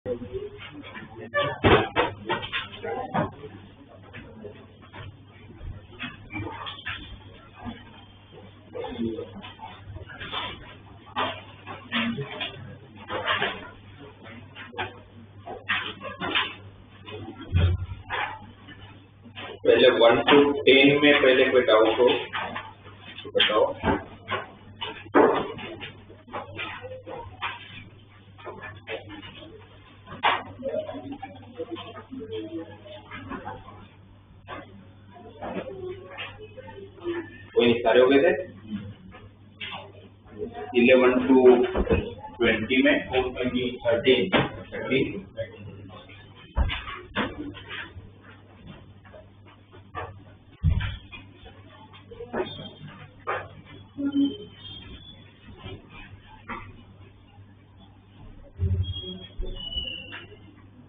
पहले 1 to 10 में पहले कोई डाउट हो तो बताओ। कोई नहीं, सारे हो गए थे। 11 to 20 में 13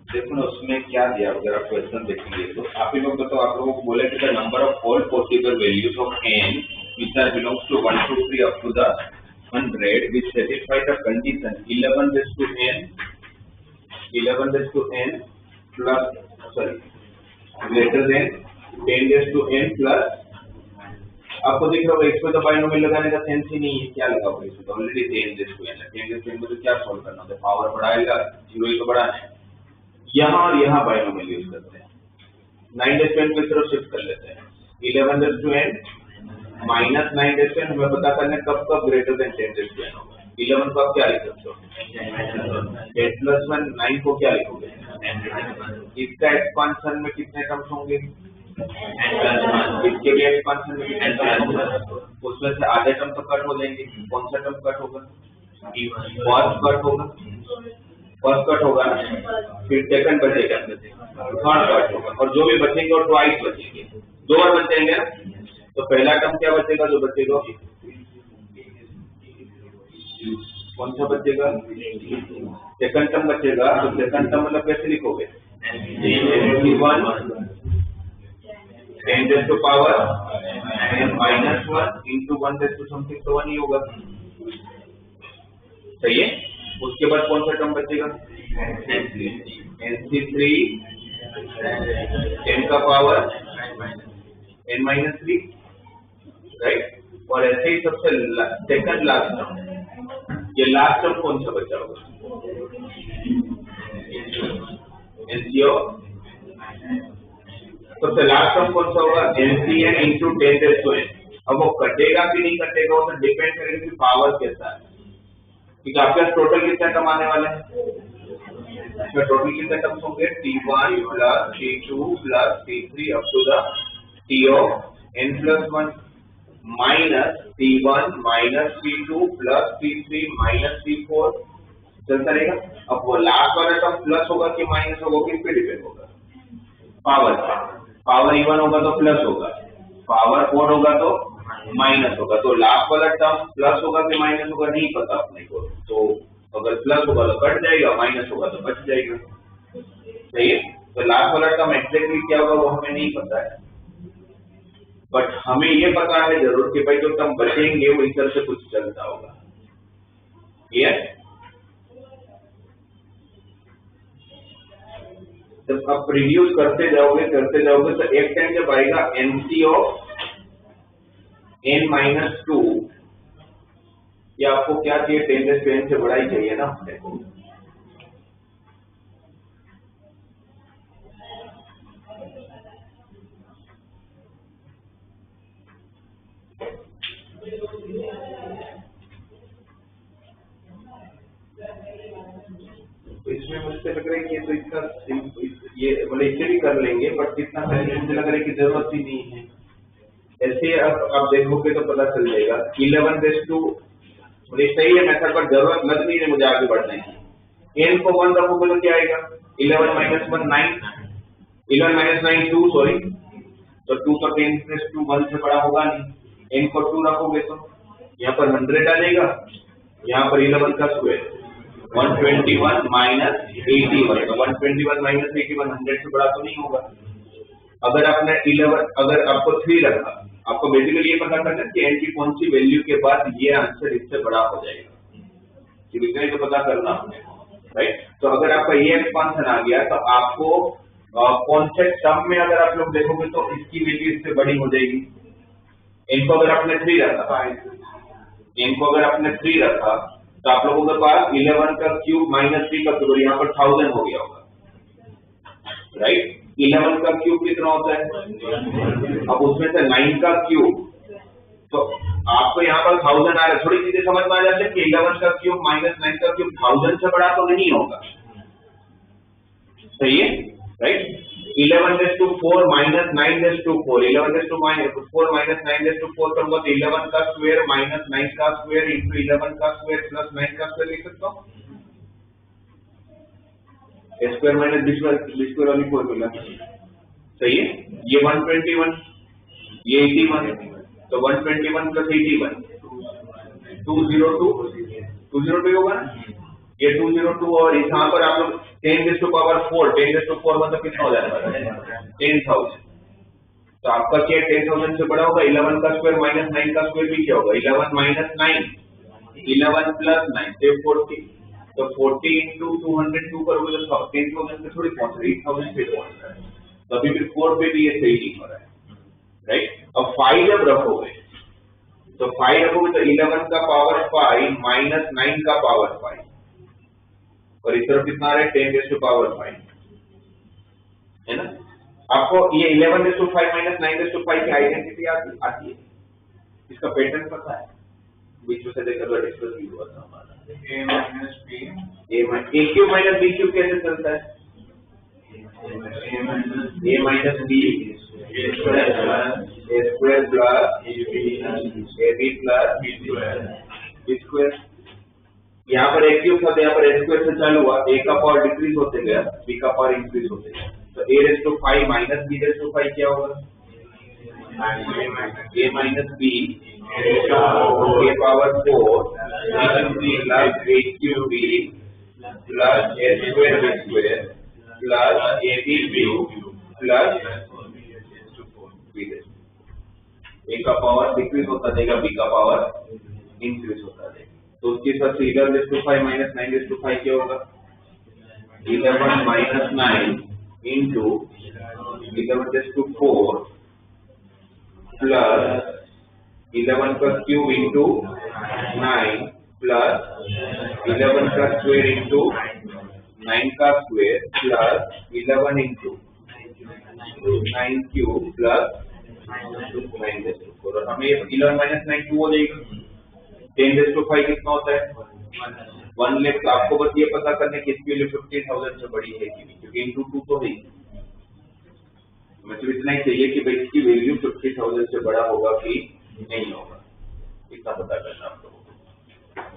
देखो ना उसमें क्या दिया, अगर आप क्वेश्चन देखेंगे तो आप ही लोग बताओ। आप लोगों को बोले कि the number of all possible values of n which are belongs to 1 to 3 up to the 100 which satisfy the condition 11 raised to n plus greater than 10 raised to n plus। आपको दिख रहा होगा इसमें तो बाइनोमियल लगाने का sense ही नहीं है, क्या लगाओगे इसमें? ऑलरेडी 10 raised to n है, 10 raised to n में तो क्या सॉल्व करना होता है? पावर बढ़ाएगा, जीरो ही तो बढ़ाना है। यहाँ और यहाँ बाइनोमियल यूज करते हैं, 9 raised to n की तरफ शिफ्ट कर लेते हैं। 11 raised to n minus 9 raised to n हमें पता करना है कब greater than 10 raised to n होगा। 11 को आप क्या लिख सकते हो? 10 plus 1 9 को क्या लिखोगे? इसका एक्सपांशन में कितने टर्म्स होंगे? इसके भी एक्सपांशन में कितने टर्म्स होंगे? उसमें से आधे टर्म तो कट हो जाएंगे। कौन सा टर्म कट होगा? फर्स्ट कट होगा, फर्स्ट कट होगा ना, फिर सेकंड बचेगा, थर्ड कट होगा, और जो भी बचेंगे और ट्वाइस बचेंगे, दो बार बचेंगे ना। तो पहला टर्म क्या बचेगा? जो बचेगा कौन सा बचेगा? सेकंड टर्म बचेगा। तो सेकंड टर्म मतलब कैसे लिखोगे? 10 raised to power minus 1 into 1 raised to something, तो 1 ही होगा, सही है। उसके बाद कौन सा टर्म बचेगा? NC3 10 का पावर n minus 3, राइट। और ऐसे ही सबसे सेकंड लास्ट टर्म, ये लास्ट टर्म कौन सा बचा होगा? NCO सबसे लास्ट टर्म कौन सा होगा? NCN into 10 raised to n। अब वो कटेगा कि नहीं कटेगा वो तो डिपेंड करेगा कि पावर कैसा है, क्योंकि आपके पास टोटल कितना टर्म आने वाले हैं? इसमें टोटल कितने टर्म्स होंगे? T1 plus T2 plus T3 up to the T of n plus 1 minus T1 minus T2 plus T3 minus T4 चलता रहेगा। अब वो लास्ट वाला टर्म प्लस होगा कि माइनस होगा, किस पे डिपेंड होगा? पावर। पावर इवन होगा तो प्लस होगा, पावर ओड होगा तो माइनस होगा। तो लास्ट वाला टर्म प्लस होगा कि माइनस होगा नहीं पता अपने को, तो अगर प्लस होगा तो कट जाएगा, माइनस होगा तो बच जाएगा, सही है। तो लास्ट वाला टर्म एग्जैक्टली क्या होगा वो हमें नहीं पता है, बट हमें ये पता है जरूर कि भाई जो टर्म बचेंगे वो इस तरह से कुछ चलता होगा। क्लियर? जब आप रिड्यूस करते जाओगे तो एक टाइम जब आएगा NC of n minus 2, या आपको क्या चाहिए? 10 raised to n से बड़ा ही चाहिए ना। देखो तो इसमें मुझे लग रहा है कि तो इसका ये मतलब इसे भी कर लेंगे, बट कितना करने मुझे लग रहा है कि जरूरत ही नहीं है। ऐसे आप देखोगे तो पता चल जाएगा। 11 raised to मुझे सही है मेथड, पर जरूरत लग नहीं है मुझे आगे बढ़ने की। n को 1 रखोगे तो क्या आएगा? 11 minus 1 9, 11 minus 9 2, सॉरी, तो 2 तो 10 raised to 1 से बड़ा होगा नहीं। n को 2 रखोगे तो यहाँ पर 100 आ जाएगा, यहाँ पर 11 का स्क्वायर 121 minus 81, तो 121 minus 81 100 से बड़ा तो नहीं होगा। अगर आपने 11, अगर आपको 3 रखा, आपको बेसिकली ये पता करना है कि n की कौन सी वैल्यू के बाद ये आंसर इससे बड़ा हो जाएगा, इतना ही तो पता करना। राइट। तो अगर आपका ये एक्सपांशन आ गया तो आपको कौन से टर्म में अगर आप लोग देखोगे तो इसकी वैल्यू इससे बड़ी हो जाएगी। इनको अगर आपने 3 रखा, इनको अगर आपने 3 रखा तो आप लोगों के पास 11 का क्यूब माइनस 3 का क्यूब, यहाँ पर 1000 हो गया होगा, राइट। 11 का क्यूब कितना होता है, अब उसमें से 9 का क्यूब, तो आपको यहाँ पर 1000 आ रहा है। थोड़ी चीजें समझ में आ जाती है कि 11 का क्यूब माइनस 9 का क्यूब 1000 से बड़ा तो नहीं होगा, सही है, राइट। 11⁴ माइनस 9⁴, 11⁴ माइनस 9⁴ करूंगा तो 11 का स्क्वायर माइनस 9 का स्क्वायर इंटू 11 का स्क्वायर प्लस 9 का स्क्वायर लिख सकता हूँ। स्क्वायर माइनस बी स्क्वायर वाली फॉर्मूला, सही है। ये 121, ये 81, तो 121 प्लस 81 202 होगा ना, ये 202 और यहाँ पर आप लोग 10⁴ 10⁴ मतलब कितना हो जाएगा 10,000। तो आपका क्या 10,000 से बड़ा होगा। 11 का स्क्वायर माइनस 9 का स्क्वायर भी क्या होगा, 11 माइनस 9, 11 प्लस 9 से 40, तो 40 इंटू 202 करोगे तो 10,000 से थोड़ी पहुंच रही, 8,000 पे पहुंच रहा है। तो अभी फिर 4 पे भी ये सही नहीं हो रहा है, राइट। अब 5 जब रखोगे तो 5 रखोगे तो 11 का पावर 5 माइनस 9 का पावर 5, और इस तरफ कितना आ रहा है 10⁵ है ना। आपको ये 11⁵ माइनस 9⁵ की आइडेंटिटी आती है, इसका पैटर्न पता है, बीच में से देखकर तो डिस्कस भी हुआ था हमारा। a minus b, a cube minus b cube कैसे चलता है, a minus b a square plus ab plus b square. यहाँ पर a क्यूब था तो यहाँ पर a स्क्वायर से चालू हुआ, a का पावर डिक्रीज होते गया, b का पावर इंक्रीज होते गया, तो a⁵ माइनस b⁵ क्या होगा, a minus b a power 4 plus a cube b plus a square b square plus ab b plus b। a का पावर डिक्रीज होता देगा, b का पावर इंक्रीज होता देगा। तो उसके साथ 11⁵ माइनस 9⁵ क्या होगा, 11 माइनस 9 इंटू 11⁴ प्लस 11 का क्यूब इंटू 9 प्लस 11 का स्क्वायर इंटू 9 का square plus 11 into 9 cube plus 9⁴, और हमें 11 माइनस 9 2 हो जाएगा। 10⁵ कितना होता है 1 लाख। तो आपको बस ये पता करने की इसकी वैल्यू 50,000 से बड़ी है कि नहीं, क्योंकि इंटू 2 तो है, मतलब इतना ही चाहिए कि भाई इसकी वैल्यू 50,000 से बड़ा होगा कि नहीं होगा, इतना पता करना आप लोगों को,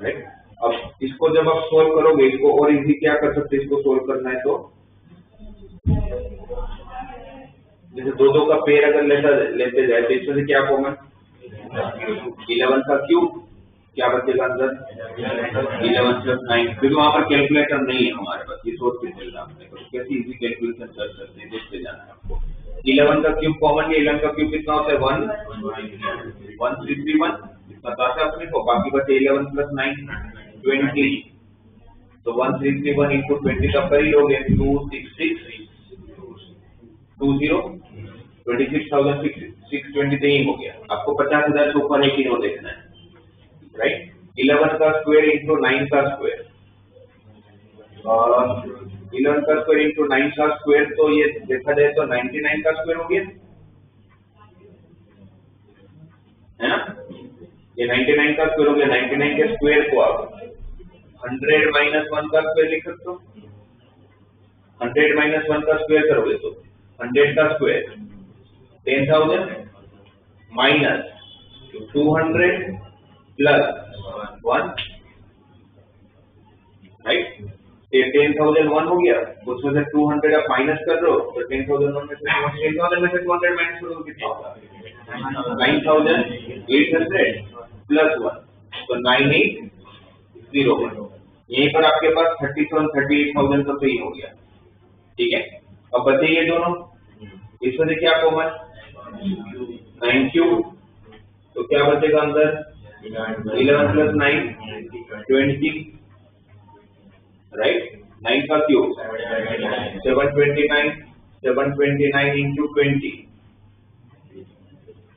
राइट। अब इसको जब आप सोल्व करोगे, इसको और इजी क्या कर सकते हैं, इसको सोल्व करना है तो जैसे 2 का पेयर अगर लेते जाए तो इसमें से क्या कॉमन 11 का क्यूब, क्या बचेगा अंदर 11 प्लस 9, क्योंकि वहां पर कैलकुलेटर नहीं है हमारे पास, ये सोच के चलना अपने को कैसे इजी कैलकुलेशन कर सकते हैं, देखते जाना है आपको। 11 का क्यूब कॉमन है, 11 का क्यूब कितना होता है 1331, इतना तो आता है अपने को, बाकी बचे 11 प्लस 9 20, तो 1331 इंटू 20 का कर ही लोगे 266 20 26,623 हो गया। आपको 50,000 से ऊपर एक ही नो देखना है, राइट। 11 का स्क्वायर इंटू 9 का स्क्वायर, और 11 का स्क्वायर इंटू 9 का स्क्वायर, तो ये देखा जाए तो 99 का स्क्वायर हो गया, है ना। ये 99 का स्क्वायर हो गया। 99 के स्क्वायर को आप 100 माइनस 1 का स्क्वायर लिख सकते हो। 100 माइनस 1 का स्क्वायर करोगे तो 100 का स्क्वायर 10,000 माइनस 200 प्लस 1, राइट। ये 10,001 हो गया, उसमें से 200 आप माइनस कर रहे हो तो 10,001 में से 10,000 में से 200 माइनस करोगे कितना होगा 9,800 प्लस 1, तो 9,801। यहीं पर आपके पास 38,000 तो सही हो गया, ठीक है। अब बचे ये दोनों, इसमें से क्या कॉमन 9 क्यूब, तो क्या बचेगा अंदर 11 प्लस 9 20, राइट। 9 का क्यूब 729, 729 into 20,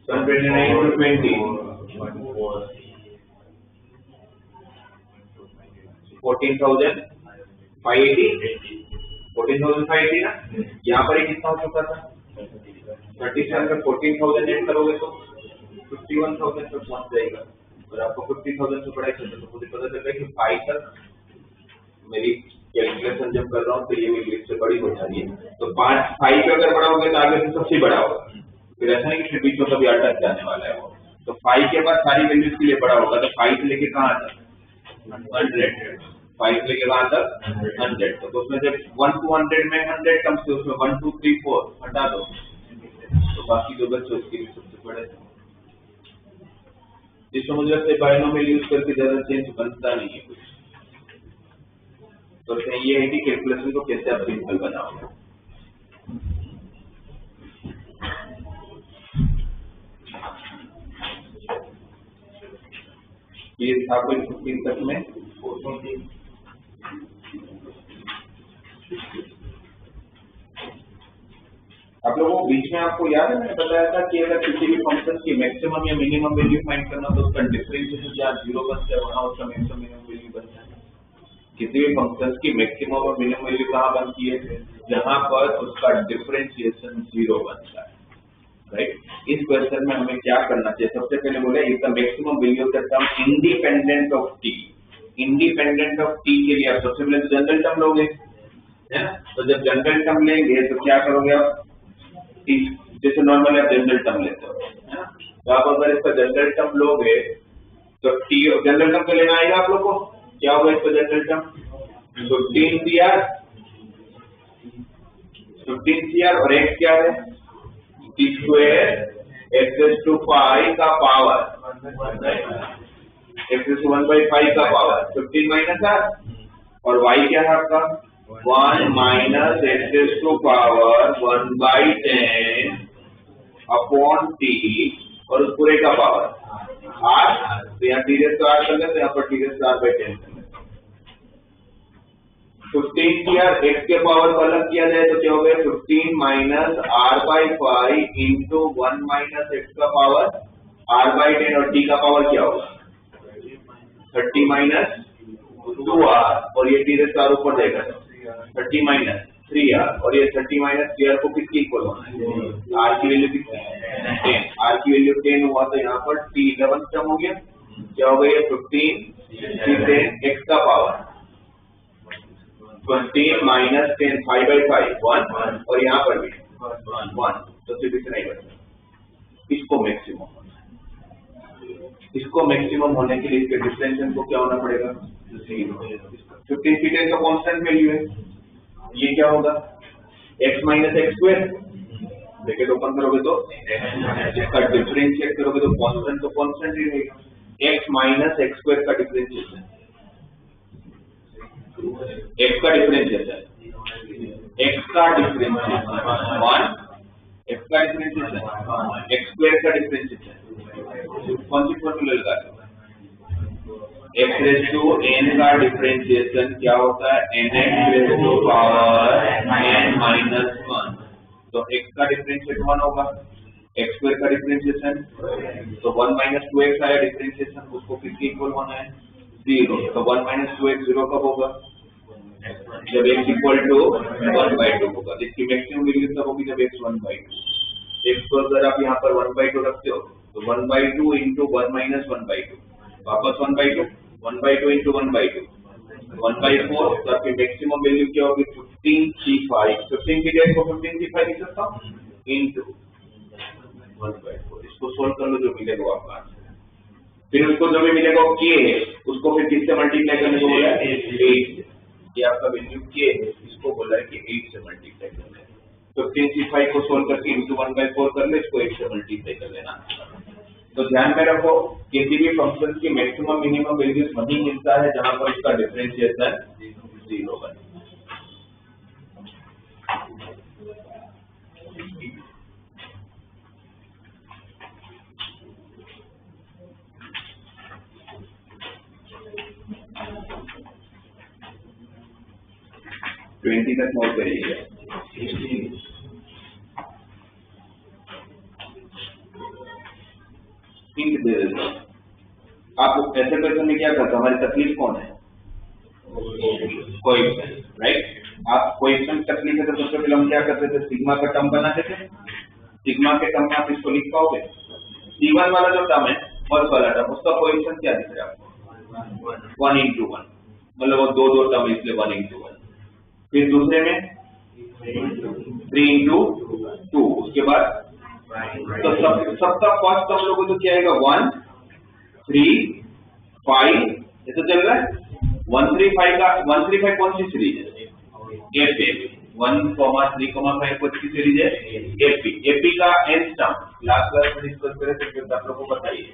729 into 20, 14,580, 14,580 ना। यहाँ पर ही कितना हो चुका था 37 में 14,000 ऐड करोगे तो 51,000 तक पहुंच जाएगा। और आपको 50,000 से पढ़ाई करना, तो मुझे पता चल रहा है कि 5 तक मेरी कैलकुलेशन जब कर रहा हूँ तो ये मेरी लिस्ट से बड़ी हो जा रही है। तो 5 पे अगर बड़ा होगा तो आगे से सबसे बड़ा होगा, फिर ऐसा नहीं कि बीच में कभी अटक जाने वाला है वो। तो 5 के बाद सारी वैल्यूज के लिए बड़ा होगा, तो 5 से लेके कहाँ तक 100, 5 से लेके कहाँ तक 100। तो उसमें जब 1 to 100 में 100 कम से उसमें 1 2 3 4 हटा दो, तो बाकी जो बच्चे उसके लिए सबसे बड़े। जिसमें मुझे लगता है बायनोमियल यूज करके ज्यादा चेंज बनता नहीं है कुछ। तो ये है कि कैलकुलेशन को कैसे आप सिंपल बनाओगे। ये था कोई 15 तक में। आप लोगों को बीच में आपको याद है मैंने बताया था कि अगर किसी भी फंक्शन की मैक्सिमम या मिनिमम वैल्यू फाइंड करना तो उसका डिफरेंशिएशन जहाँ 0 बनता है वहाँ उसका मैक्सिमम मिनिमम वैल्यू बनता है। किसी भी फंक्शन की मैक्सिमम और मिनिमम वैल्यू कहाँ बनती है जहाँ पर उसका डिफरेंशिएशन 0 बनता है, राइट। इस क्वेश्चन में हमें क्या करना चाहिए, सबसे पहले बोले if the maximum value of the term independent of T. Independent of T के लिए आप सबसे पहले जनरल टर्म लोगे, है ना। तो जब जनरल टर्म लेंगे तो क्या करोगे आप, जैसे नॉर्मल आप जनरल टर्म लेते हो, है ना। तो आप अगर इसका जनरल टर्म लोगे तो टी जनरल टर्म तो लेना आएगा आप लोग को। क्या होगा इसका जनरल टर्म 15 और x क्या है टी स्क्वायर x टू 5 का पावर x टू 1/5 का पावर 15 माइनस r, और y क्या है आपका 1 minus x to power 1/10 upon t और उस पूरे का पावर r। तो यहाँ t रेज़ टू r कर लेते हैं, यहाँ पर t raise to r/10 15 x के पावर को अलग किया जाए तो क्या हो गया 15 minus r/5 into 1 minus x का पावर r/10 और t का पावर क्या होगा 30 माइनस 2r और ये t रेज़ टू r ऊपर जाएगा 30 माइनस 3r और ये 30 माइनस 3r को किसके इक्वल होना है r की वैल्यू कितनी है 10, r की वैल्यू 10 हुआ तो यहाँ पर t 11 टर्म हो गया। क्या हो गया 15 x का पावर 20 माइनस 10 5/5 1 और यहाँ पर भी 1, तो सिर्फ इतना ही बचा। इसको मैक्सिमम होना है, इसको मैक्सिमम होने के लिए इसके डिफरेंशियल को क्या होना पड़ेगा 0। 15 की 10 तो कांस्टेंट वैल्यू है, ये क्या होगा x minus x square, bracket open करोगे तो इसका डिफरेंशिएट करोगे तो कांस्टेंट ही रहेगा। x माइनस एक्स स्क्वायर का डिफरेंशिएशन x का डिफरेंशिएशन 1 x का डिफरेंशिएशन x स्क्वायर का डिफरेंशिएशन कौन सी फॉर्मूला लगा x रेज़ टू n का डिफरेंशिएशन क्या होता है nx raise to power n minus 1। तो x का डिफरेंशिएशन 1 होगा, x स्क्वायर का डिफरेंशिएशन तो 1 माइनस 2x आया डिफरेंशिएशन, उसको किसके इक्वल होना है 0। तो 1 माइनस 2x 0 कब होगा जब x इक्वल टू 1/2 होगा। इसकी मैक्सिमम वैल्यू तब होगी जब x 1/2। x को अगर आप यहाँ पर 1/2 रखते हो तो 1/2 इंटू 1 माइनस 1/2 वापस 1/2 1/2 इंटू 1/2 1/4। तो आपकी मैक्सिमम वैल्यू क्या होगी 15c5। 15 की जगह को 15c5 लिख सकता हूँ इंटू 1/4। इसको सोल्व कर लो, जो मिलेगा वो आपका आंसर है। फिर उसको जो भी मिलेगा वो k है, उसको फिर किससे मल्टीप्लाई करने को बोला है 8। ये आपका वैल्यू k है, इसको बोला है कि 8 से मल्टीप्लाई करना है। 15c5 को सोल्व करके इंटू 1/4 कर ले, इसको 8 से मल्टीप्लाई कर लेना। तो ध्यान में रखो किसी भी फंक्शन की मैक्सिमम मिनिमम वैल्यूज वही मिलता है जहां पर इसका डिफरेंशिएशन 0 बने। 20 तक नोट करिएगा। हिंट दे देता हूँ। आप ऐसे क्वेश्चन में क्या करते हो, हमारी तकलीफ कौन है? Coefficient, right. आप कोएफिशिएंट तकलीफ है तो सबसे पहले हम क्या करते थे, सिग्मा का टर्म बनाते थे। सिग्मा के टर्म में आप इसको लिख पाओगे? C1 वाला जो टर्म है, फर्स्ट वाला टर्म, उसका कोएफिशिएंट क्या दिख रहा है आपको? 1 into 1, मतलब वो दो टर्म इसलिए 1 into 1। फिर दूसरे में 3 into 2, उसके बाद तो सबका फर्स्ट टर्म लोगों तो क्या आएगा? 1 3 5, ऐसा चल रहा है। 135 का 135 कौन सी सीरीज है? एपी। 1,3,5 कौन सी सीरीज है? एपी। एपी का nth टर्म लास्ट क्लास में डिस्कस करे थे, आप लोगों को बताइए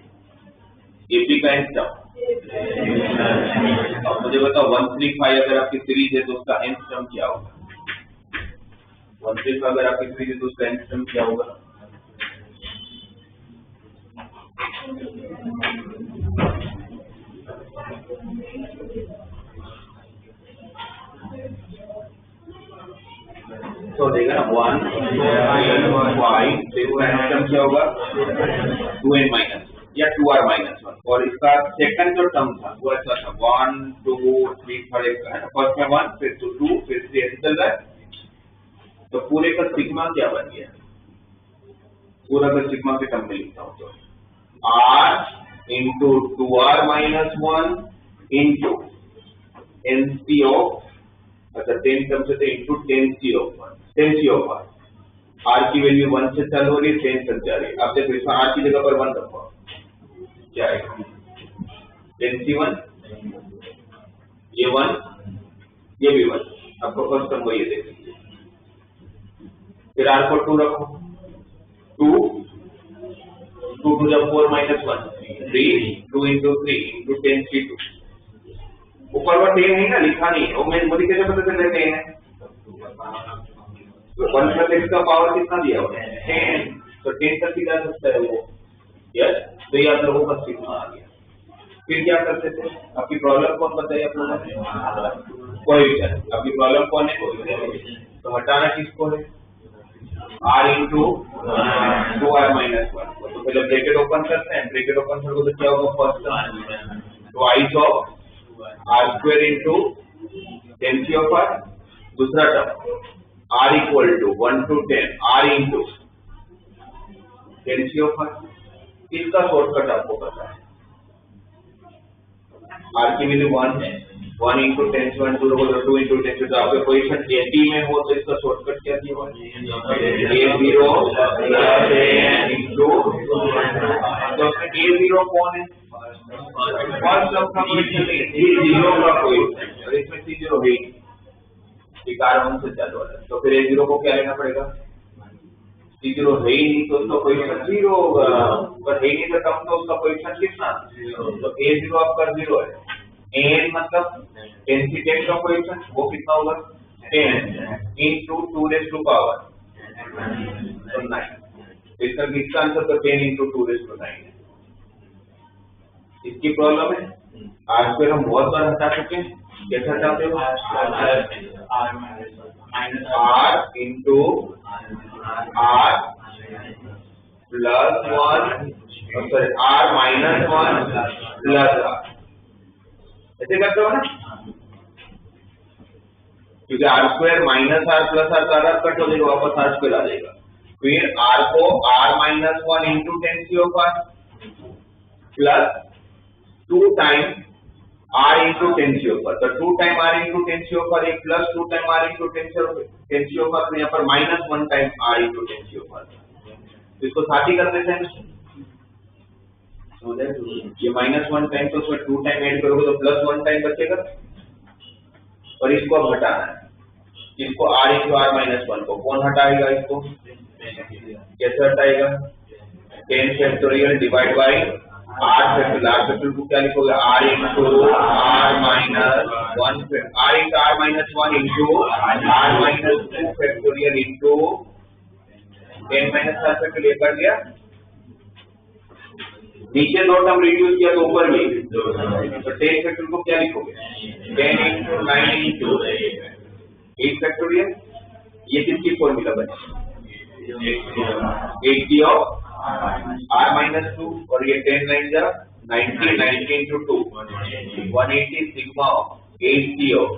एपी का nth टर्म। अब मुझे बताओ 135 अगर आपकी सीरीज है तो उसका nth टर्म क्या होगा? 135 अगर आपकी सीरीज है तो उसका nth टर्म क्या होगा? तो देगा ना 1 5, क्या होगा? 2n माइनस या 2r माइनस 1। और इसका सेकंड जो टर्म था वो ऐसा था 1 2 3 है ना, फर्स्ट में 1 फिर 2 फिर 3 ऐसे चल रहा है। तो पूरे का सिग्मा क्या बन गया? पूरा का सिग्मा के टर्म में लिखता हूँ तो r into 2r minus 1 into nc of, अच्छा 10 टर्म से तो into 10c of 1, 10c of r। r की वैल्यू 1 से चालू हो रही है, 10 तक जा रही है। अब देखो इसमें r की जगह पर 1 रखो, क्या आएगा? 10c1, ये 1, ये भी 1, आपको फर्स्ट टर्म वही देख लीजिए। फिर r को 2 रखो, 2 2 to the 4 minus 1 3, 2 into 3 into 10 3 2। ऊपर वो 10 है ना, लिखा नहीं है वो, मैं मुझे कैसे पता चल रहा है 10 है? तो 1 plus x का पावर कितना दिया हुआ है? 10, तो 10 तक ही जा सकता है वो। यस, तो ये आप लोगों का सिग्मा आ गया। फिर क्या करते थे? आपकी प्रॉब्लम कौन बताइए आप लोगों ने? कोएफिशिएंट। आपकी प्रॉब्लम कौन है? तो हटाना किसको है? r into 2r minus 1। तो पहले ब्रैकेट ओपन करते हैं, ब्रैकेट ओपन करोगे तो क्या होगा? First term twice of r square into 10c of r, दूसरा term r equal to 1 to 10 r into 10c of r। इसका शॉर्टकट आपको पता है, r की वैल्यू 1 है, 1 into 10 से 1 2 होगा, 2 into 10 से, तो आपके पोजीशन 80 में हो तो इसका शॉर्टकट क्या दिया हुआ है? a0 plus an into, तो a0 कौन है? फर्स्ट टर्म का कोएफिशिएंट है, a0 का कोएफिशिएंट, और इसमें c0 है ही, r1 से चालू है, तो फिर a0 को क्या लेना पड़ेगा? c0 है ही नहीं तो उसका कोएफिशिएंट 0 होगा, पर है नहीं तो टर्म तो उसका कोएफिशिएंट कितना? तो a0 आपका 0 है। n मतलब 10 से 10 का कोएफिशिएंट वो कितना होगा? 10 into 2 raised to power तो 9। इसका आंसर तो 10 into 2 raised to 9 है। इसकी प्रॉब्लम है r स्क्वायर हम बहुत बार हटा चुके हैं, कैसे हटाते हो? r into r plus 1, sorry r minus 1 plus r, ऐसे करते हो ना, क्योंकि r square minus r plus r का कट हो जाएगा, वापस r स्क्वायर आ जाएगा। फिर r को r minus 1 into 10c of r plus 2 time r into 10c of r, तो 2 time r into 10c of r एक plus 2 time r into 10c of r, तो यहाँ पर minus 1 time r into 10c of r, तो इसको साथ ही कर देते हैं। ये माइनस 1 टाइम तो उसमें 2 टाइम ऐड करोगे तो प्लस 1 टाइम बचेगा, और इसको अब हटाना है, इसको r into r minus 1 को कौन हटाएगा? इसको कैसे हटाएगा? 10 factorial divide by r factorial, r factorial को क्या लिखोगे? r into r minus 1, r into r minus 1 into r minus 2 factorial into 10 minus r factorial कर दिया। नीचे दो टर्म रिड्यूस किया तो ऊपर भी, तो 10 फैक्टोरियल को क्या लिखोगे? 10 into 9 into 8 फैक्टोरियल, ये किसकी फॉर्मूला बने? 80 ऑफ r माइनस 2 और ये 10 9 जा 90 90 into 2 180 सिग्मा ऑफ 80 ऑफ।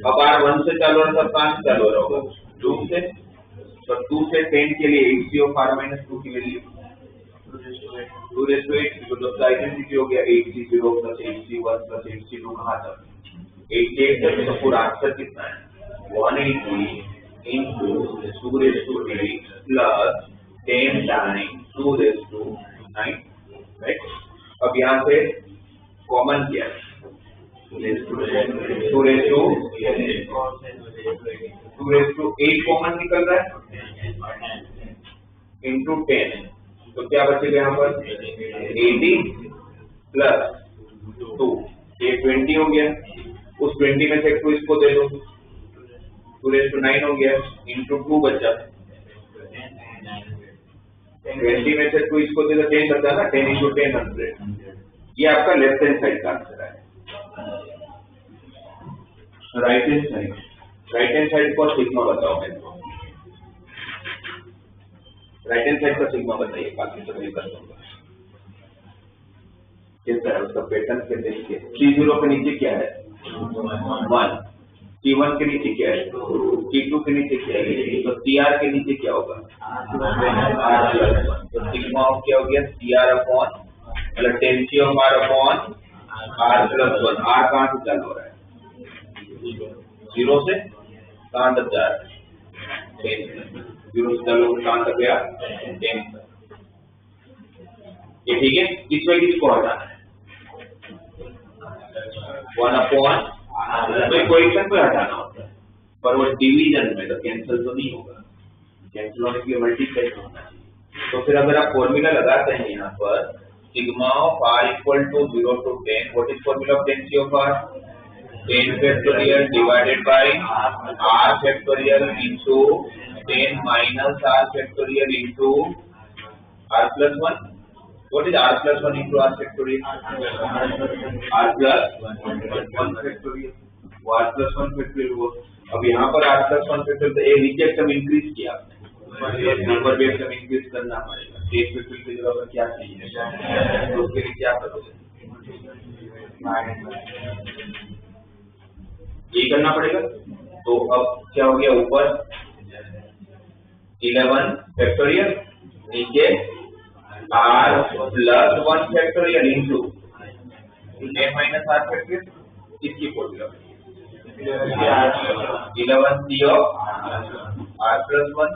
अब r 1 से चालू रहा था, 5 चालू रहा होगा 2 से, तो 2 से 10 के लिए 80 ऑफ r माइनस 2 की वैल्यू 2 raised to 8, तो दोस्तों आइडेंटिटी हो गया 80 0 plus 81 plus 82 कहाँ तक? 88 तक। तो पूरा आंसर कितना है? 180 into 2 raised to 8 plus 10 times 2 raised to 9, right. अब यहाँ पे कॉमन क्या है? 2 raised to 8 कॉमन निकल रहा है into 10, तो क्या बचेगा यहाँ पर? 80 प्लस 2, ये 20 हो गया। उस 20 में से 2 इसको दे दो, 2 raised to 9 हो गया into 2 बचा। 20 में से 2 इसको दे दो, 10 बचा ना, 10 into 10 100। ये आपका लेफ्ट हैंड साइड का आंसर है। राइट हैंड साइड को सिग्मा बताओ मेरे को। राइट हैंड साइड का सिग्मा बताइए, बाकी सब मैं कर दूंगा। कैसा है उसका पैटर्न के देखिए। C0 के नीचे क्या है? 1। C1 के नीचे क्या है? C2 के नीचे क्या है? तो CR के नीचे क्या होगा? R plus 1। तो सिग्मा ऑफ क्या हो गया? CR अपॉन मतलब 10C of R upon R plus 1। R कहाँ से चालू हो रहा है? 0 से कहाँ तक जा रहा है? 10। 0 से चालू कहाँ तक गया? 10। ये ठीक है। इसमें किसको हटाना है? 1 अपॉन कोएफिशिएंट पे हटाना होता है, पर वो डिवीजन में तो कैंसिल तो नहीं होगा, कैंसिल होने के लिए मल्टीप्लाई होना चाहिए। तो फिर अगर आप फॉर्मूला लगाते हैं यहाँ पर sigma of r equal to 0 to 10, what is formula of 10c of r? 10 factorial divided by r factorial into 10 minus r factorial into r plus 1। What is r plus 1 into r factorial? r plus 1 factorial। वो r plus 1 factorial वो। अब यहाँ पर r plus 1 factorial तो एक reject हम increase किया आपने, नंबर बेस हम इंक्रीज करना पड़ेगा। एक factorial की जगह पर क्या चाहिए? तो उसके लिए क्या करोगे? ये करना पड़ेगा। तो अब क्या हो गया? ऊपर 11 factorial, नीचे r plus 1 factorial into 10 minus r factorial। इसकी formula 11c of r plus 1,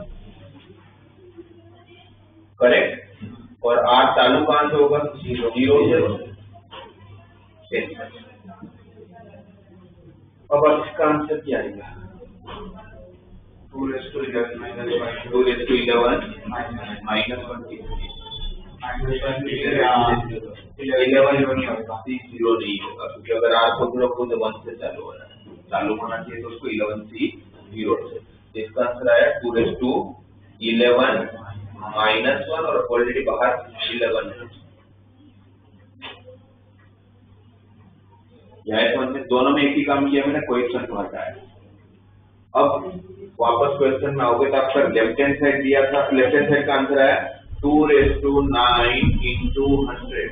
correct. और r चालू कहाँ से होगा? 0 से 10। अब इसका आंसर क्या आएगा? 2 raised to 11 minus 1। 11 नहीं होगा, 0 नहीं होगा, क्योंकि अगर r को 0 को तो 1 से चालू हो रहा है, चालू होना चाहिए तो उसको 11c 0 से। इसका आंसर आया 2 raised to 11 minus 1 और ऑलरेडी बाहर 11 है। यहाँ तो दोनों में एक ही काम किया मैंने, कोएफिशिएंट को हटाया। अब वापस क्वेश्चन में आओगे तो आपका लेफ्ट हैंड साइड दिया था, लेफ्ट हैंड साइड का आंसर आया 2 raised to 9 into 100।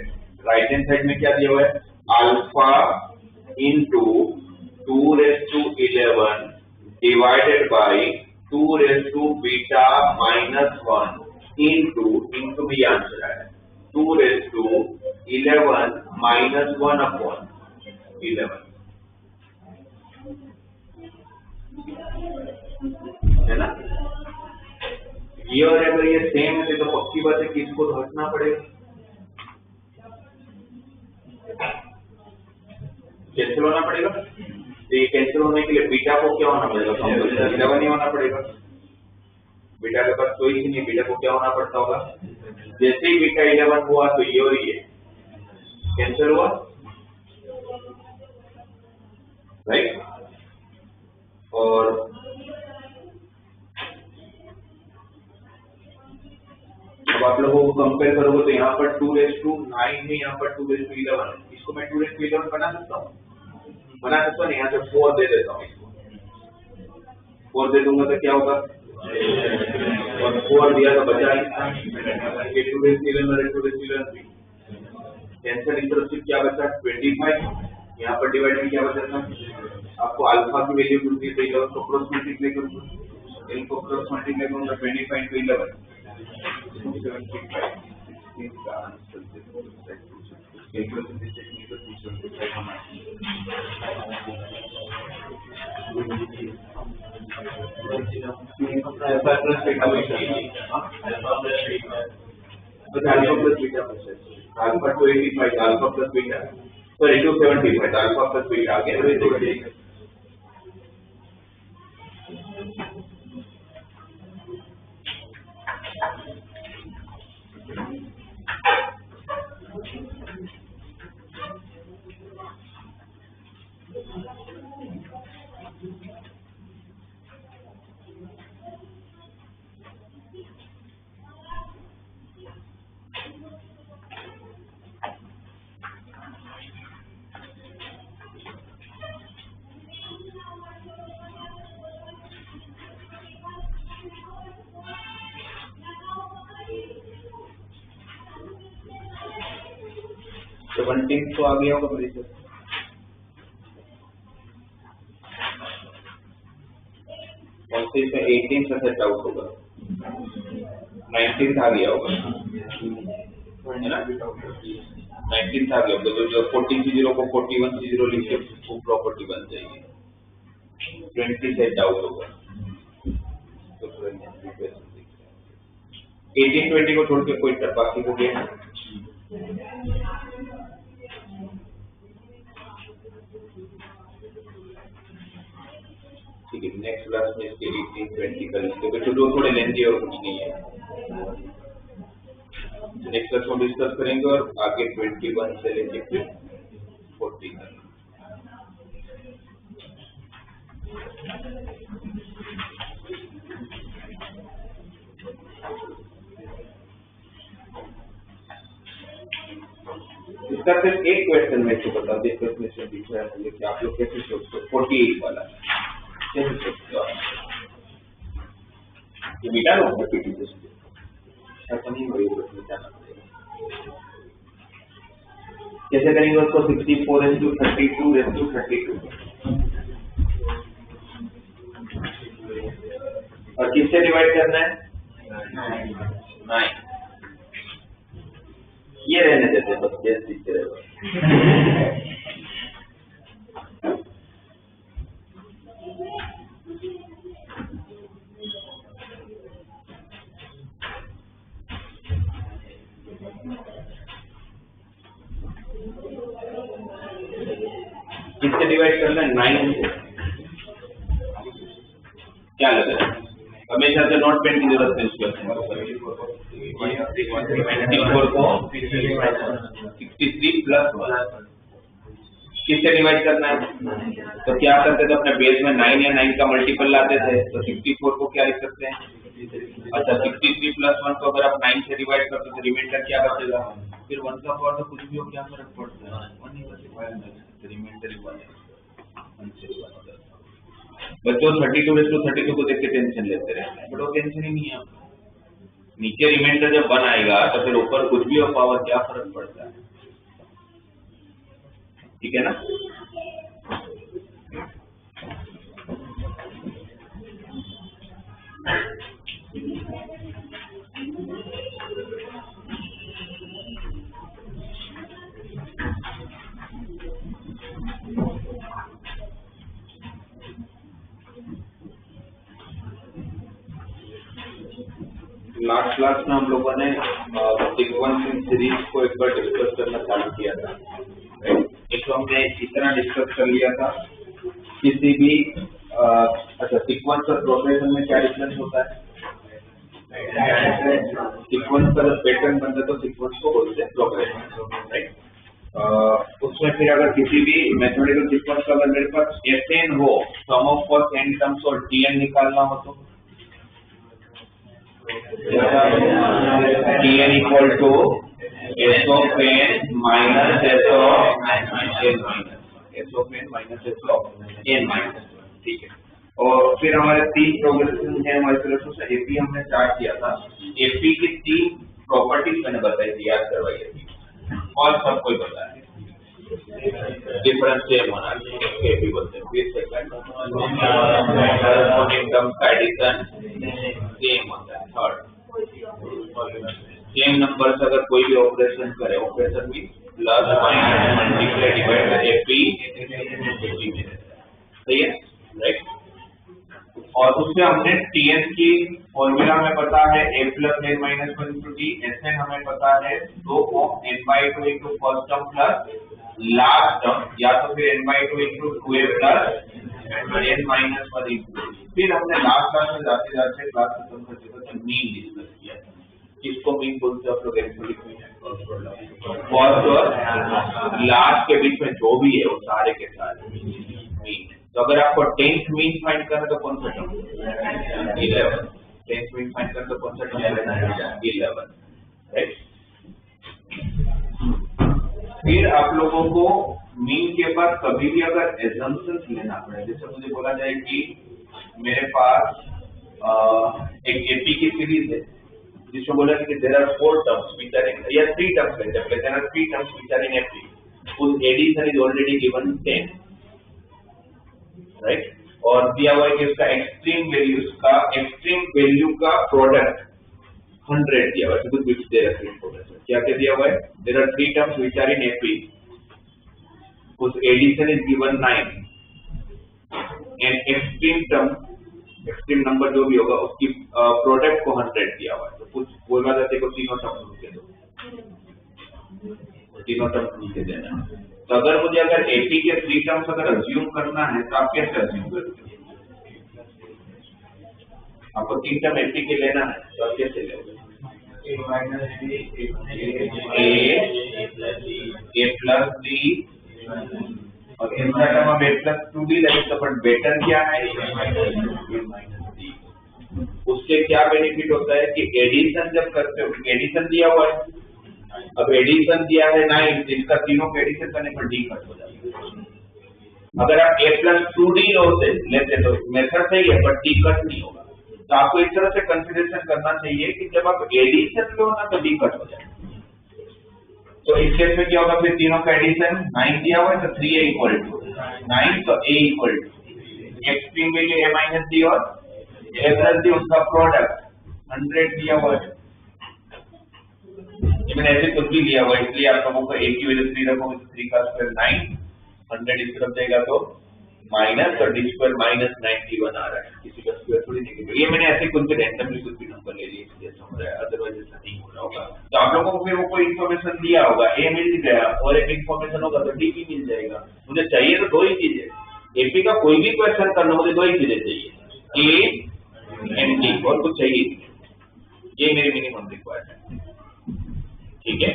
Right hand side में क्या दिया हुआ है? Alpha into 2 raised to 11 divided by 2 raised to beta minus 1 into भी आंसर आया 2 raised to 11 minus 1 upon 11, है ना? ये और अगर ये सेम है तो पक्की बात है कि इसको तो हटना पड़ेगा, कैंसिल होना पड़ेगा। तो ये कैंसिल होने के लिए बीटा को क्या होना पड़ेगा? 11 ही होना पड़ेगा। बीटा के पास कोई ही नहीं, बीटा को क्या होना पड़ता होगा? जैसे ही बीटा 11 हुआ तो ये और ये कैंसिल हुआ, राइट। और अब आप लोगों को कंपेयर करोगे तो यहाँ पर 2 raised to 9 है, यहाँ पर 2 raised to 11 है। इसको मैं 2 raised to 11 बना सकता हूँ, यहाँ से 4 दे देता हूँ इसको, 4 दे दूंगा तो क्या होगा, और 4 दिया तो बचा कैंसर इंटरेस्ट क्या बचा 25, यहाँ पर डिवाइड में क्या बचा था, आपको अल्फा की वैल्यू ढूंढनी थी तो उसको क्रॉस मल्टीप्लाई करूंगा, इनको क्रॉस मल्टीप्लाई करूंगा 25 to 11 275 इसका answer alpha to 85 alpha plus beta, sorry 275 alpha plus beta again तो 17 तो आ गया होगा मेरे से, कौन से इसमें 18 से सेट आउट होगा, 19 आ गया होगा है ना, 19 आ गया तो जो 40 से 0 को 41 से 0 लिख के वो प्रॉपर्टी बन जाएगी, 20 सेट आउट होगा तो 18 20 को छोड़ के कोई बाकी हो गया। ठीक है, नेक्स्ट क्लास में इसके 18 20 कर लेंगे, बच्चों दो थोड़े लेंथी और कुछ नहीं है, नेक्स्ट क्लास में डिस्कस करेंगे और आगे 21 से लेके फिर 40 तक। इसका सिर्फ एक क्वेश्चन में तो बता दें, क्वेश्चन दिख रहा है कि आप लोग कैसे सोचते हो 48 वाला कैसे सोचते हो ये बेटा लोग पीटी से ऐसा नहीं हो जाना पड़ेगा, कैसे करेंगे उसको 64 into 32 into 32 और किससे डिवाइड करना है 9 ये रहने देते बस कैसे सीखते रहे। किससे डिवाइड करना है 9 को, क्या लग रहा है हमेशा से नोट पेन की जरूरत नहीं, 24 को 63 प्लस 1 किससे डिवाइड करना है, तो क्या करते थे अपने बेस में 9 या 9 का मल्टीपल लाते थे, तो 64 को क्या लिख सकते हैं, अच्छा 63 प्लस 1 को अगर आप 9 से डिवाइड करते तो रिमाइंडर क्या बचेगा, फिर 1 का पावर तो कुछ भी हो क्या फर्क पड़ता है 1 ही बचेगा, रिमाइंडर 1 से 1 बच्चों 32 को देख के टेंशन लेते रहते हैं, बट वो टेंशन ही नहीं है आपको, नीचे रिमाइंडर जब 1 आएगा तो फिर ऊपर कुछ भी हो पावर क्या फर्क पड़ता है, ठीक है ना। लास्ट क्लास में हम लोगों ने सीक्वेंसिंग सीरीज को एक बार डिस्कस करना चालू किया था, इसको हमने इतना डिस्कस कर लिया था किसी भी अच्छा सीक्वेंस और प्रोग्रेशन में क्या डिफरेंस होता है, सीक्वेंस का जब पैटर्न बनता है तो सीक्वेंस को बोलते हैं प्रोग्रेशन, राइट। उसमें फिर अगर किसी भी मैथमेटिकल सीक्वेंस का अगर मेरे पास Sn हो, sum of first n terms और Tn निकालना हो तो Tn equal to S of n minus S of n minus S of n minus S of n minus, ठीक है। और फिर हमारे 3 प्रोग्रेशन है हमारे सिलेबस में। एपी हमने स्टार्ट किया था, एपी की 3 प्रॉपर्टीज मैंने बताई थी, याद करवाई थी, और सब कोई पता है। डिफरेंस सेम होना चाहिए, एपी बोलते हैं। फिर सेकंड टर्म का एडिशन सेम होता है। थर्ड सेम नंबर से अगर कोई भी ऑपरेशन करे, ऑपरेशन भी plus minus multiply divide by AP, सही है, राइट। और उससे हमने टीएन की फॉर्मूला में पता है a plus n minus 1 into t, S n हमें पता है 2 form n/2 into first term plus last term, या तो फिर n/2 into 2a plus n minus 1 into. फिर हमने लास्ट क्लास में जाते जाते क्लास खत्म करते करते मीन डिस्कस किया। किसको मीन बोलते हैं आप लोग? एक्चुअली फर्स्ट और लास्ट के बीच में जो भी है वो सारे के सारे मीन। तो अगर आपको 10th मीन फाइंड करना तो कौन सा टर्म? 11। 10th मीन फाइंड करना तो कौन सा टर्म लेना है? 11, राइट। फिर आप लोगों को मीन के बाद कभी भी अगर एजम्पशंस लेना पड़े, जैसे मुझे बोला जाए कि मेरे पास एक एपी की सीरीज है जिसमें बोला कि there are 4 terms which are in, या 3 टर्म्स लेते हैं, there are 3 terms which are in AP, उस addition is already given 10, right. और दिया हुआ है कि उसका एक्सट्रीम वैल्यू का प्रोडक्ट 100 दिया हुआ है, कुछ बिट्स दे रखे हैं। क्या क्या दिया हुआ है? There are 3 terms which are in AP, उस addition is given 9, and extreme number जो भी होगा उसकी प्रोडक्ट को 100 दिया हुआ है। तो कुछ बोला जाते को तीनों टर्म्स लिख दो, तीनों टर्म्स लिख देना। तो अगर मुझे एपी के 3 टर्म्स अगर अज्यूम करना है तो आप कैसे अज्यूम करते हो? आपको 3 टर्म एपी के लेना है तो आप कैसे लेंगे? a प्लस बी, और दूसरा टर्म अब a प्लस 2b लगेगा, बट बेटर क्या है? उससे क्या बेनिफिट होता है कि एडिशन जब करते हो, एडिशन दिया हुआ है, अब एडिशन दिया है 9, जिसका तीनों का एडिशन करने पर डी कट हो जाएगा। अगर आप a प्लस 2d लेते तो मेथड सही है, बट डी कट नहीं होगा। तो आपको इस तरह से कंसिडरेशन करना चाहिए कि जब आप एडिशन लो ना तो डी कट हो जाए। तो इस केस में क्या होगा? फिर तीनों का एडिशन 9 दिया हुआ है तो 3a इक्वल टू 9, तो a equal to extreme value a minus d और a प्लस डी, उसका प्रोडक्ट 100 दिया हुआ है। मैंने ऐसे कुछ भी लिया हुआ है, इसलिए आप लोगों को a की वजह 3 रखोगे तो 3 का स्क्वायर 9, 100 इस तरफ देगा तो माइनस, और डी स्क्वायर माइनस 91 आ रहा है, किसी का स्क्वायर थोड़ी नहीं। ये मैंने ऐसे कुछ भी रैंडमली कुछ भी नंबर ले लिए इसलिए समझ रहा है, अदरवाइज ऐसा नहीं हो रहा होगा। तो आप लोगों को फिर वो कोई इन्फॉर्मेशन दिया होगा, ए मिल गया और एक इन्फॉर्मेशन होगा तो डी भी मिल जाएगा। मुझे चाहिए तो 2 ही चीजें, एपी का कोई भी क्वेश्चन करना मुझे 2 ही चीजें चाहिए, ए एंड डी, और कुछ चाहिए। ये मेरी मिनिमम रिक्वायरमेंट, ठीक है।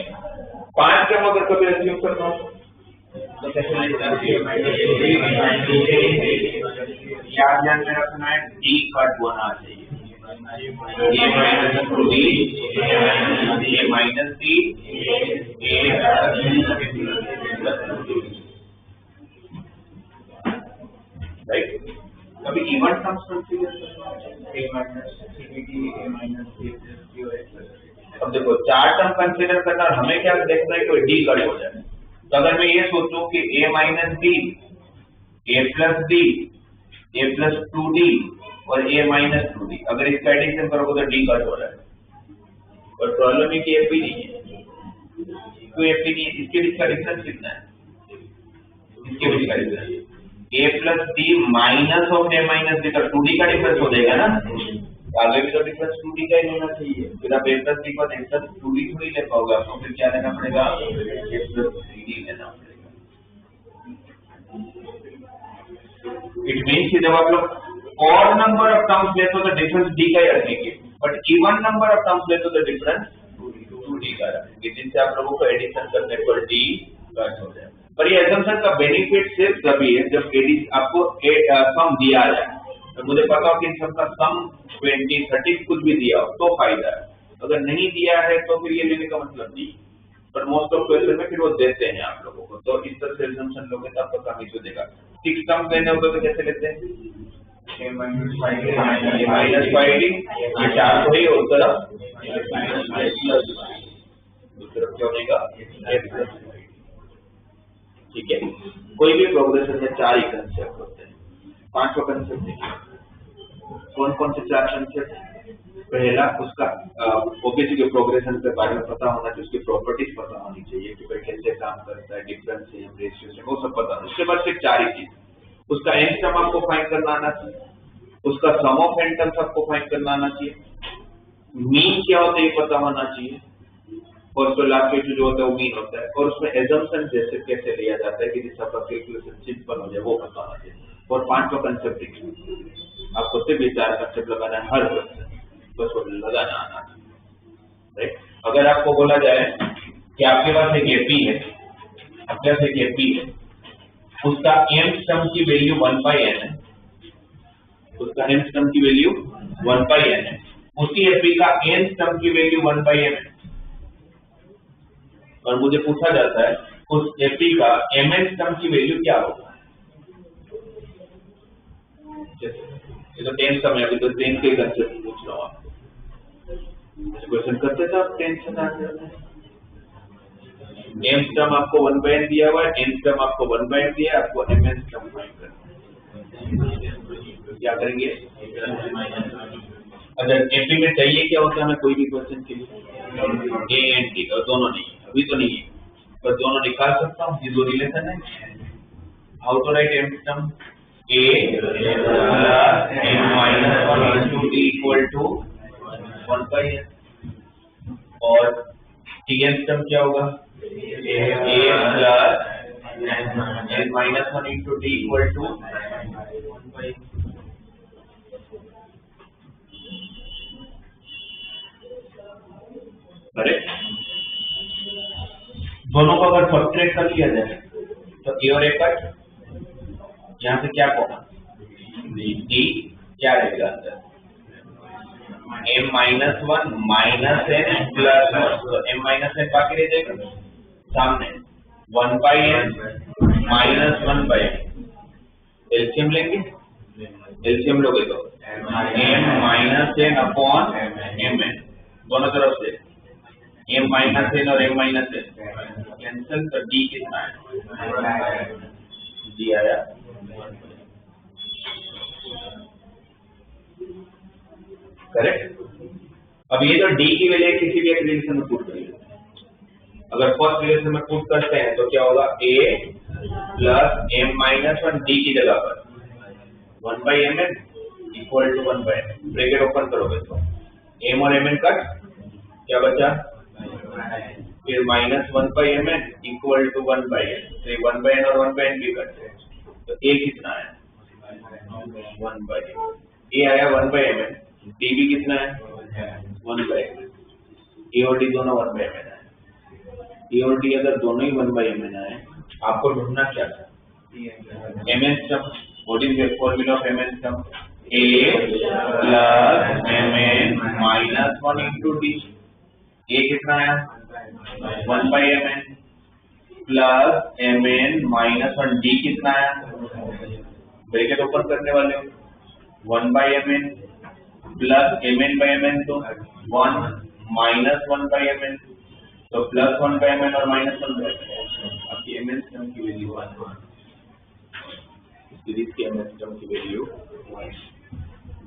5 टर्म अगर कभी अज्यूम करना हो तो कैसे याद ध्यान में रखना है, डी कट होना चाहिए। ए माइनस डी, ए माइनस डी, ए राइट। कभी इवन टर्म्स कंसीडर करना, ए माइनस डी, ए माइनस डी, अब देखो 4 टर्म कंसीडर करना, और हमें क्या देखना है कि डी कट हो जाए। तो अगर मैं ये सोचूं कि a minus D, a plus D, a plus 2d और a माइनस 2d, अगर इसका एडिशन करोगे तो डी कट हो रहा है। और प्रॉब्लम है कि एपी नहीं है, तो एपी नहीं है, इसके बीच का डिफरेंस कितना है? इसके बीच का difference a plus D minus of a minus D, तो 2d का डिफरेंस हो जाएगा ना। आगे भी तो डिफरेंस 2d का ही होना चाहिए। फिर आप a प्लस डी को a प्लस 2d थोड़ी ले पाओगे, आपको फिर क्या लेना पड़ेगा? a प्लस 3d लेना पड़ेगा। इट मीन्स कि जब आप लोग ऑड नंबर ऑफ टर्म्स लेते हो तो डिफरेंस d का ही रखेंगे, but even number of terms लेते हो तो डिफरेंस 2d का रखेंगे, जिससे आप लोगों को एडिशन करने पर d कट हो जाए। पर ये असम्पशन का बेनिफिट सिर्फ तभी है जब आपको सम दिया जाए। तो मुझे पता हो कि इन सबका सम 20, 30 कुछ भी दिया हो तो फायदा है, अगर नहीं दिया है तो फिर ये लेने का मतलब नहीं। पर मोस्ट ऑफ क्वेश्चन में फिर वो देते हैं आप लोगों को, तो इस तरह से असम्पशन लोगे तो आपका काम ही देगा। 6 टर्म्स लेने होगा तो कैसे लेते हैं? -5d ये 4 को ही उस तरफ क्या बनेगा, ठीक है। कोई भी प्रोग्रेशन में 4 ही कंसेप्ट होते हैं। 5वां कंसेप्ट देखिए, कौन कौन से 4 कंसेप्ट। पहला उसका ओबीसी के प्रोग्रेशन के बारे में पता होना चाहिए, उसकी प्रॉपर्टीज पता होनी चाहिए कि भाई कैसे काम करता है, डिफरेंशियल रेशियो से वो सब पता होना। उसके बाद सिर्फ 4 ही चीज, उसका एन सम आपको फाइंड करना आना चाहिए, उसका सम ऑफ एन टर्म्स आपको फाइंड करना आना चाहिए, मीन क्या होता है ये पता होना चाहिए, और उसका लास्ट जो होता है वो मीन होता है, और उसमें एजम्पशन जैसे कैसे लिया जाता है कि जिससे आपका कैलकुलेशन सिंपल हो जाए वो पता होना चाहिए। और 5वां कंसेप्ट आपको सिर्फ 4 कंसेप्ट लगाना है हर क्वेश्चन, बस वो लगाना आना चाहिए, राइट। अगर आपको बोला जाए कि आपके पास एक एपी है, आपके पास एक एपी है, उसका एम सम की वैल्यू 1/n है, उसका एम सम की वैल्यू 1/n है, उसी एपी का एन सम की वैल्यू 1/m है, और मुझे पूछा जाता है उस एपी का mn सम की वैल्यू क्या होगा। ये तो 10 सम है, अभी तो 10 के कंसेप्ट पूछ रहा हूं आपको, क्वेश्चन करते थे आप टेंशन आ जाता है। एम सम आपको 1/n दिया हुआ है, एन सम आपको 1/n दिया है, आपको mn सम फाइंड करना है। क्या करेंगे, अगर एपी में चाहिए क्या होता है हमें कोई भी क्वेश्चन के लिए, ए एंड टी, और दोनों नहीं है, अभी तो नहीं है, पर दोनों निकाल सकता हूँ, ये दो रिलेशन है। How to write m sum, a plus n minus 1 into t equal to 1/n, और tn सम क्या होगा, a plus n minus 1 into t equal to 1/n। Correct. दोनों को अगर सब्ट्रैक्ट कर लिया जाए तो ए और ए कट, यहाँ से क्या होगा, डी क्या रहेगा अंदर, m -1 माइनस n प्लस 1, तो m माइनस n बाकी रह जाएगा सामने, 1/n माइनस 1/n, एलसीएम लेंगे, एलसीएम लोगे तो m minus n upon mn, दोनों तरफ से m माइनस n और m माइनस n कैंसिल, तो d कितना है, d आया, करेक्ट। अब ये जो d की वैल्यू किसी भी एक रिलेशन में पुट करिए, अगर फर्स्ट रिलेशन में पुट करते हैं तो क्या होगा, a plus m minus 1 d की जगह पर 1/mn equal to 1/n, bracket open करोगे तो m और mn कट, क्या बचा, फिर minus 1/mn equal to 1/n, तो 1/n और 1/n भी कट है, तो a कितना है, 1/n, a आया 1/mn, d भी कितना है 1/mn, a और d दोनों 1/mn है, a और d अगर दोनों ही 1/mn है, आपको ढूंढना क्या था, mn sum, what is the formula of mn sum, a plus mn minus 1 into d, a कितना है 1/mn plus mn minus 1, d कितना है, ब्रैकेट ओपन करने वाले हो, 1/mn प्लस mn/mn तो 1 माइनस 1/mn, तो प्लस 1/mn और माइनस 1/mn, आपकी mn सम की वैल्यू 1, सीरीज की mn सम की वैल्यू 1।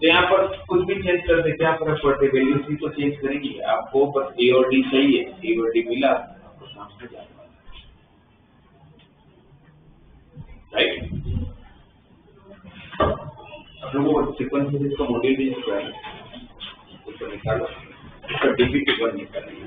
तो यहाँ पर कुछ भी चेंज कर दे, क्या फर्क पड़ता है, वैल्यू सी तो चेंज करेगी, आपको बस ए और डी चाहिए, ए और डी मिला आपको समझ जाएगा, राइट। आप लोगों को सीक्वेंस में इसका मॉड्यूल भी निकालना है, उसको निकालो, उसका डिफिकल्ट वन निकालिए।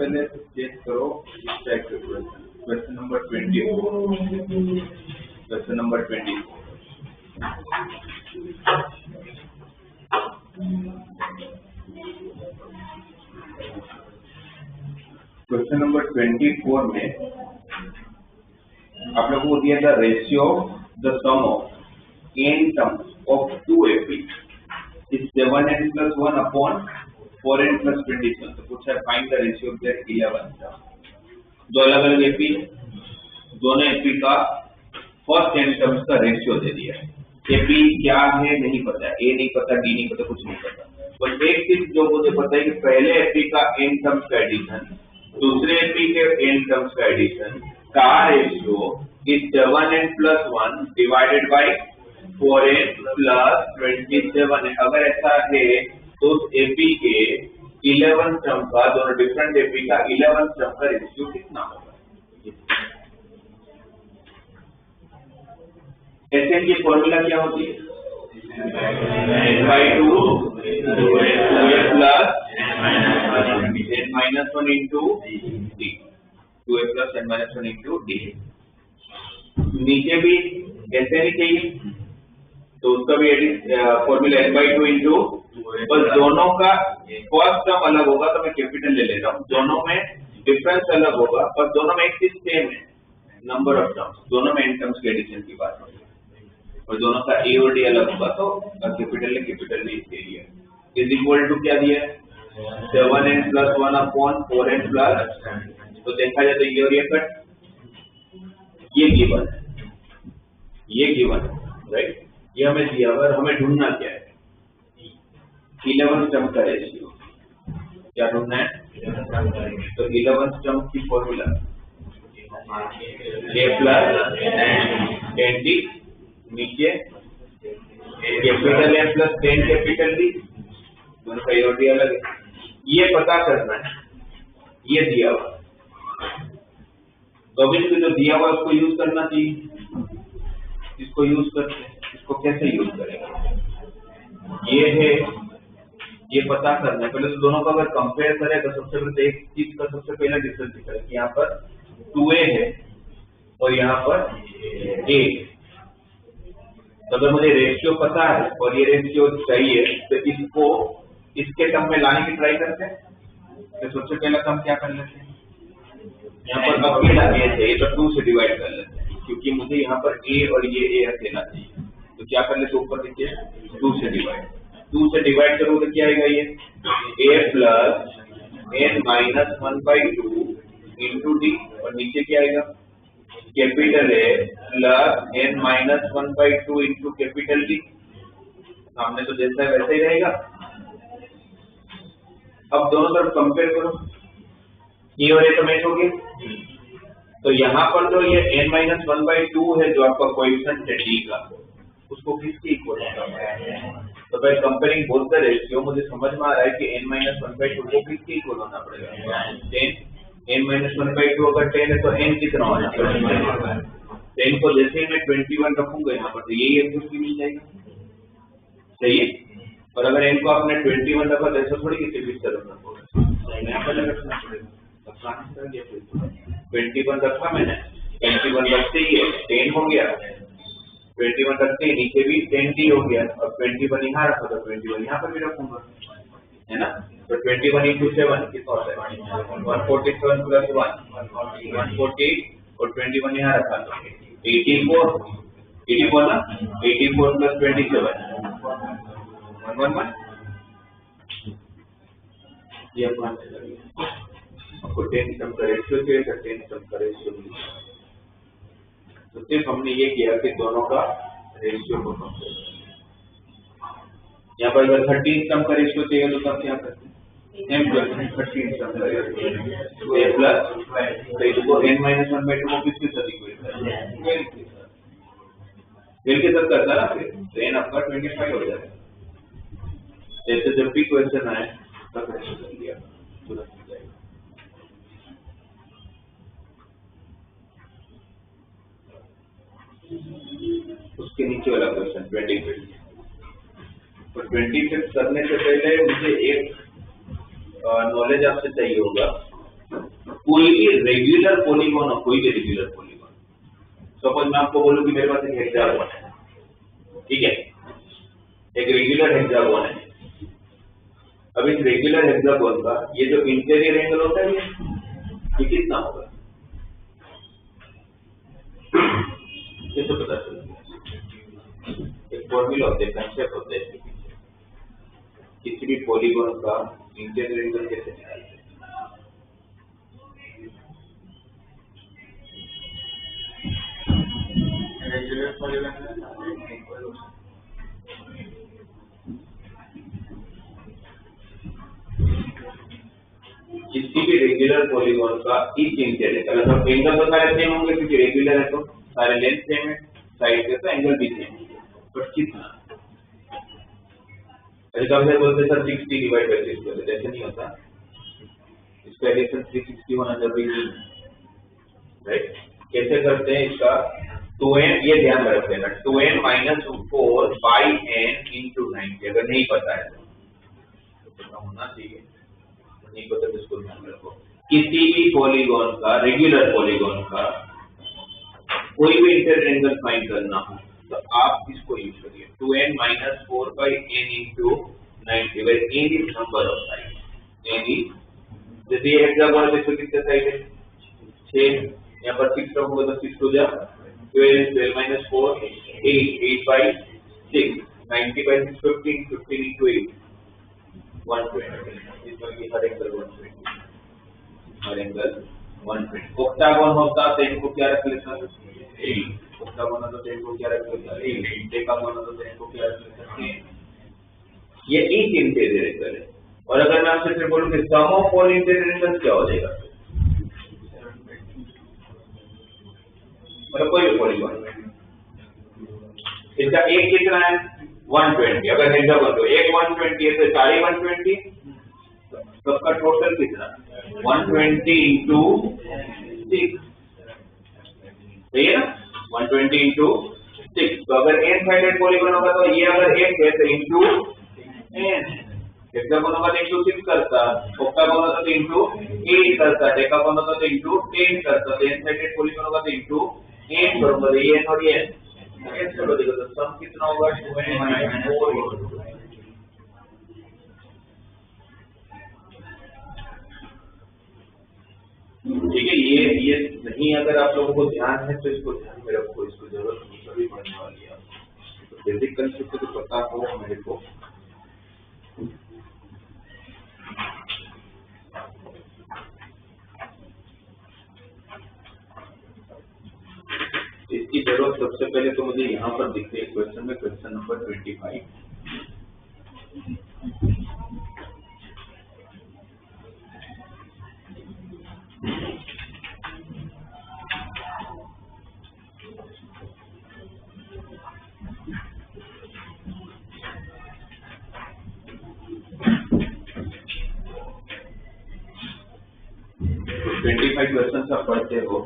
पहले चेक करो इस टाइप के question number 24। Question number 24 question number 24 में आप लोगों को दिया था ratio the sum of n terms of 2 AP is 7n plus 1 upon 4n plus 27। तो पूछा है find the ratio of that 11 term. दो अलग अलग एपी, दोनों एपी का फर्स्ट n टर्म्स का रेशियो दे दिया है। एपी क्या है नहीं पता, ए नहीं पता, डी नहीं पता, कुछ नहीं पता। बस एक चीज जो मुझे पता है कि पहले एपी का n टर्म्स का एडिशन, दूसरे एपी के n टर्म्स का एडिशन का ratio is 7n plus 1 divided by 4n plus 27 है। अगर ऐसा है तो उस एपी के 11 टर्म का, दोनों डिफरेंट एपी का 11 टर्म का रेशियो कितना होगा? एसएन की फॉर्मूला क्या होती है? n/2 2a plus n-1 into d, 2a plus n-1 into d। नीचे भी ऐसे ही चाहिए तो उसका भी फॉर्मूला n/2 इंटू, बस दोनों का फर्स्ट टर्म अलग होगा तो मैं कैपिटल ले लेता हूँ, दोनों में डिफरेंस अलग होगा पर दोनों में एक चीज सेम है, नंबर ऑफ टर्म्स, दोनों में n टर्म्स के एडिशन की बात होगी और दोनों का a और d अलग होगा तो कैपिटल ले कैपिटल ले एरिया इज इक्वल टू क्या दिया है 7n plus 1 upon 4n plus, तो देखा जाए तो ये और ये कट, ये गिवन है, ये गिवन है, राइट? ये हमें दिया और हमें ढूंढना क्या है? 11 टर्म का रेशियो क्या ढूंढना है? तो 11 टर्म की फॉर्मूला a plus n/d, नीचे capital A plus 10 capital D, दोनों का a और d अलग है। ये पता करना है, ये दिया हुआ तो अभी जो दिया हुआ उसको यूज करना चाहिए। इसको यूज करते हैं, इसको कैसे यूज करेंगे? ये है, ये पता करना है। पहले तो दोनों का अगर कंपेयर करें तो सबसे पहले एक चीज का सबसे पहला डिफरेंस दिखा कि यहाँ पर 2a है और यहाँ पर a। तो अगर मुझे रेशियो पता है और ये रेशियो चाहिए तो इसको इसके टर्म में लाने की ट्राई करते हैं। तो सबसे पहला टर्म क्या कर लेते हैं, यहाँ पर अकेला a चाहिए तो 2 से डिवाइड कर लेते हैं, क्योंकि मुझे यहाँ पर a और ये a अकेला चाहिए। तो क्या कर लेते हैं, ऊपर नीचे 2 से डिवाइड, 2 से डिवाइड करोगे क्या आएगा, ये a plus n-1/2 into d, और नीचे क्या आएगा capital A plus n-1/2 into capital D। सामने तो जैसा है वैसा ही रहेगा। अब दोनों तरफ कंपेयर करो, ये और ये तो मैच हो गए। तो यहाँ पर जो ये n-1/2 है जो आपका कोएफिशिएंट है d का, उसको किसके इक्वल है? तो भाई कंपेयरिंग बोथ द रेशियो मुझे समझ में आ रहा है कि n-1/2 को किसके इक्वल होना पड़ेगा? 10। n-1/2 अगर 10 है तो n कितना होना पड़ेगा? 10 को जैसे ही मैं 21 रखूंगा यहाँ पर तो यही एक दूसरी मिल जाएगी, सही है। और अगर n को आपने 21 रखा तो ऐसा थोड़ी किसी भी तरह रखना पड़ेगा, यहाँ पर रखना पड़ेगा। 21 रखा मैंने, 21 रखते ही 10 हो गया, 21 रखते ही नीचे भी 10d हो गया, और 21 यहाँ रखा तो 21 यहाँ पर भी रखूंगा, है ना। तो 21 into 7 कितना होता है? 147 plus 1 140, और 21 यहाँ रखा तो 84 ना, 84 plus 27 111। ये अपना आपको 10 टर्म का रेशियो चाहिए, 10 टर्म का रेशियो मिल जाएगा। तो सिर्फ हमने ये किया कि दोनों का रेशियो को कंपेयर। यहाँ पर अगर 13 टर्म का रेशियो चाहिए तो तब क्या करते हैं? m प्लस 13 टर्म का रेशियो a प्लस, तो इसको n-1/2 को किसके साथ इक्वेट करना है? l के साथ करता है ना, फिर n आपका 25 हो जाएगा। जैसे जब भी क्वेश्चन आए तब रेशियो कर लिया तुरंत हो जाएगा। उसके नीचे वाला क्वेश्चन 25। तो 25 करने से पहले मुझे एक नॉलेज आपसे चाहिए होगा कोई भी रेगुलर पॉलीगॉन हो, कोई भी रेगुलर पॉलीगॉन, सपोज मैं आपको बोलूं कि मेरे पास एक हेक्सागोन है, ठीक है, एक रेगुलर हेक्सागोन है। अब इस रेगुलर हेक्सागोन का ये जो इंटीरियर एंगल होता है ये कितना होगा, कैसे पता चलेगा? एक फॉर्मूला होता है, कंसेप्ट होता है, किसी भी पॉलीगॉन का इंटीरियर एंगल कैसे निकालते हैं। रेगुलर पॉलीगॉन किसी भी रेगुलर पॉलीगॉन का ईच इंटीरियर मतलब एंगल तो सारे सेम होंगे क्योंकि रेगुलर है तो सारे लेंथ सेम है, साइड के तो एंगल भी सेम है, बट कितना? कभी बोलते सर 60 डिवाइड बाय 6 कर, ऐसे नहीं होता, इसका एडिशन 360 होना जरूरी नहीं है, राइट? कैसे करते हैं इसका? 2n, ये ध्यान में रख लेना, 2n - 4 बाई n into 90। अगर नहीं पता है तो पता होना चाहिए, नहीं पता तो इसको ध्यान में रखो। किसी भी पॉलीगॉन का, रेगुलर पॉलीगॉन का कोई भी इंटीरियर एंगल फाइंड करना हो तो आप इसको यूज करिए, 2n - 4 by n into 90, where n is number of sides, n is, जैसे ये हेक्सागोन है इसमें कितने साइड है? 6, यहाँ पर 6 रखोगे तो 6 हो जाएगा, 12, 12 - 4 8, 8 by 6, 90 by 6 15, 15 into 8 120, इसमें की हर एंगल 120, हर एंगल 120। ऑक्टागोन होता तो इनको क्या रख लेता? 8, ऑक्टागोन होता तो इनको क्या रख लेता? 8, डेकागोन होता तो इनको क्या रख लेता? 10। ये एक इंटीरियर एंगल है। और अगर मैं आपसे फिर बोलूं कि सम ऑफ ऑल इंटीरियर एंगल्स क्या हो जाएगा? मतलब कोई भी पॉलीगॉन इसका एक कितना है? 120। अगर हेक्सागोन तो एक 120 है तो सारे 120, तो उसका टोटल कितना? 120 into 6, सही है ना? 120 into 6। तो अगर n साइडेड पॉलीगॉन होगा तो ये अगर 1 है तो into n, हेक्सागोन होगा तो into 6 करता, ऑक्टागोन होगा तो into 8 करता, डेकागोन होगा तो into 10 करता, तो n साइडेड पॉलीगॉन होगा तो into n करूंगा, तो ये n और ये n चलो देखो तो सम कितना होगा? 2n - 4। ठीक है, ये नहीं, अगर आप लोगों को ध्यान है तो इसको ध्यान में रखो, इसको जरूरत नहीं पड़ने वाली है, तो बेसिक कंसेप्ट तो पता हो मेरे को। इसकी जरूरत सबसे पहले तो मुझे यहाँ पर दिखते है क्वेश्चन में, क्वेश्चन नंबर 25। क्वेश्चन आप पढ़ते हो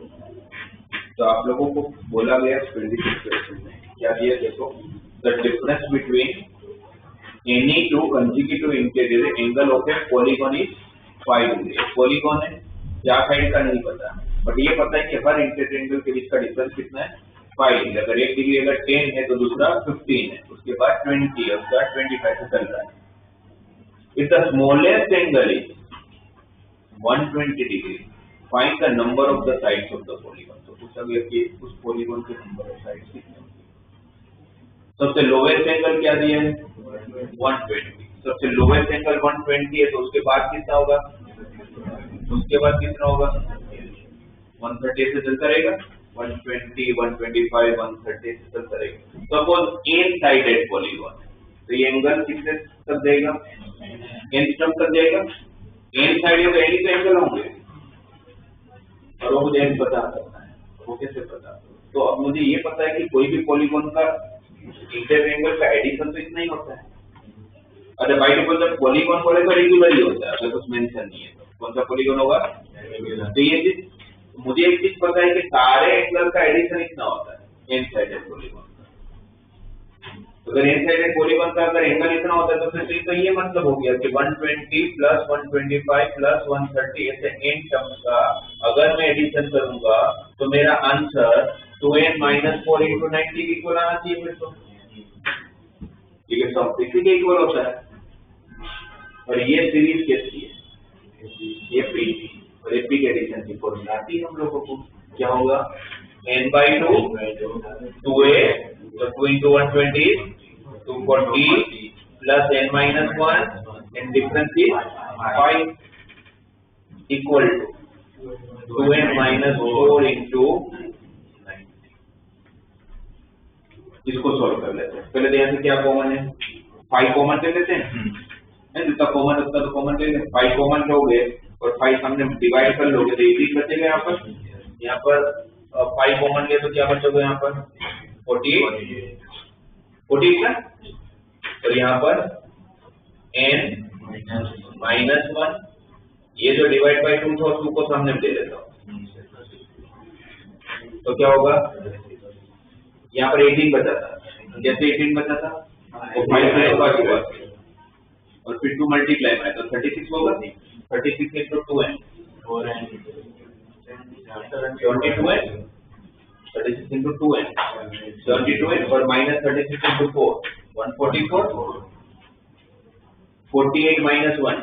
तो आप लोगों को बोला गया 26 क्वेश्चन में क्या दिया? देखो, the difference between any two consecutive interior angle of A polygon is 5 degree. Polygon है, क्या साइड का नहीं पता, बट ये पता है कि हर इंटीरियर एंगल के बीच का डिफरेंस कितना है? 5 डिग्री। अगर एक डिग्री अगर 10 है तो दूसरा 15 है, उसके बाद 20 है, उसके बाद 25 से चल रहा है। If the smallest angle is 120 degree, find the number of the sides of the polygon. तो पूछा गया कि उस पॉलीगॉन के नंबर ऑफ साइड्स कितने होंगे। सबसे लोवेस्ट एंगल क्या दिया है? 120। सबसे लोवेस्ट एंगल 120 है तो उसके बाद कितना होगा? उसके बाद कितना होगा? 130 से चलता रहेगा, 120, 125, 130 से चलता रहेगा। सपोज एन साइडेड पॉलीगॉन, तो ये एंगल कितने तक जाएगा? एन तक तक जाएगा। एन साइड है तो एन के एंगल होंगे, और वो मुझे पता करना है, वो कैसे पता? तो अब मुझे ये पता है कि कोई भी पॉलीगॉन का इंटीरियर एंगल का एडिशन तो इतना ही होता है। अरे बाय डिफॉल्ट जब पॉलीगॉन बोले तो रेगुलर ही होता है, अगर कुछ मेंशन नहीं है तो कौन सा पॉलीगॉन होगा? तो ये चीज मुझे एक चीज पता है कि सारे एंगल का एडिशन इतना होता है एन साइडेड पॉलीगॉन का। अगर एन साइडेड पॉलीगॉन का अगर एंगल इतना होता है तो फिर तो ये मतलब हो गया कि 120 प्लस 125 प्लस 130 ऐसे एन टर्म्स का अगर मैं एडिशन करूंगा तो मेरा आंसर 2n - 4 × 90 के इक्वल आना चाहिए फिर तो, क्योंकि सब इसी के इक्वल होता है। और ये सीरीज कैसी है, ये पी और ये पी के एडिशन की फॉर्मूला आती है हम लोगों को। क्या होगा n/2 2a तो 2 × 120 240 plus n - 1 and difference is 5 equal to 2n - 4 into 9। इसको सॉल्व कर लेते हैं। पहले यहाँ से क्या कॉमन है, 5 कॉमन ले लेते हैं, जितना कॉमन उतना तो कॉमन ले लेंगे। 5 कॉमन लोगे और 5 हमने डिवाइड कर लोगे तो 80 बचेगा। यहाँ पर 5 कॉमन ले तो क्या बचेगा, यहाँ पर 40 ना, तो यहाँ पर n - 1 ये जो डिवाइड बाय 2 था 2 को सामने दे देता हूँ तो क्या होगा, यहाँ पर 18 बचा था, जैसे 18 बचा था वो 5 से बाकी हुआ और फिर 2 मल्टीप्लाई में तो 36 होगा। 36 × 2n 22n 36 × 2n 72n और माइनस 36 × 4 144 48 - 1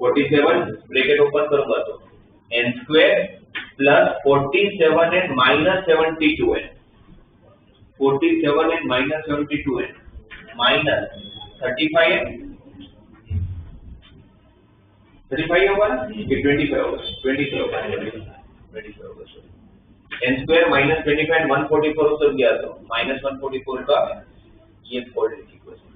47 ब्रैकेट ओपन करूंगा तो n² plus 47n - 72n 47n - 72n minus 35n 35 होगा ना, ये 25 होगा, 25 होगा, 25 होगा n² - 25 144 उत्तर गया तो माइनस 144 का ये क्वाड्रेटिक इक्वेशन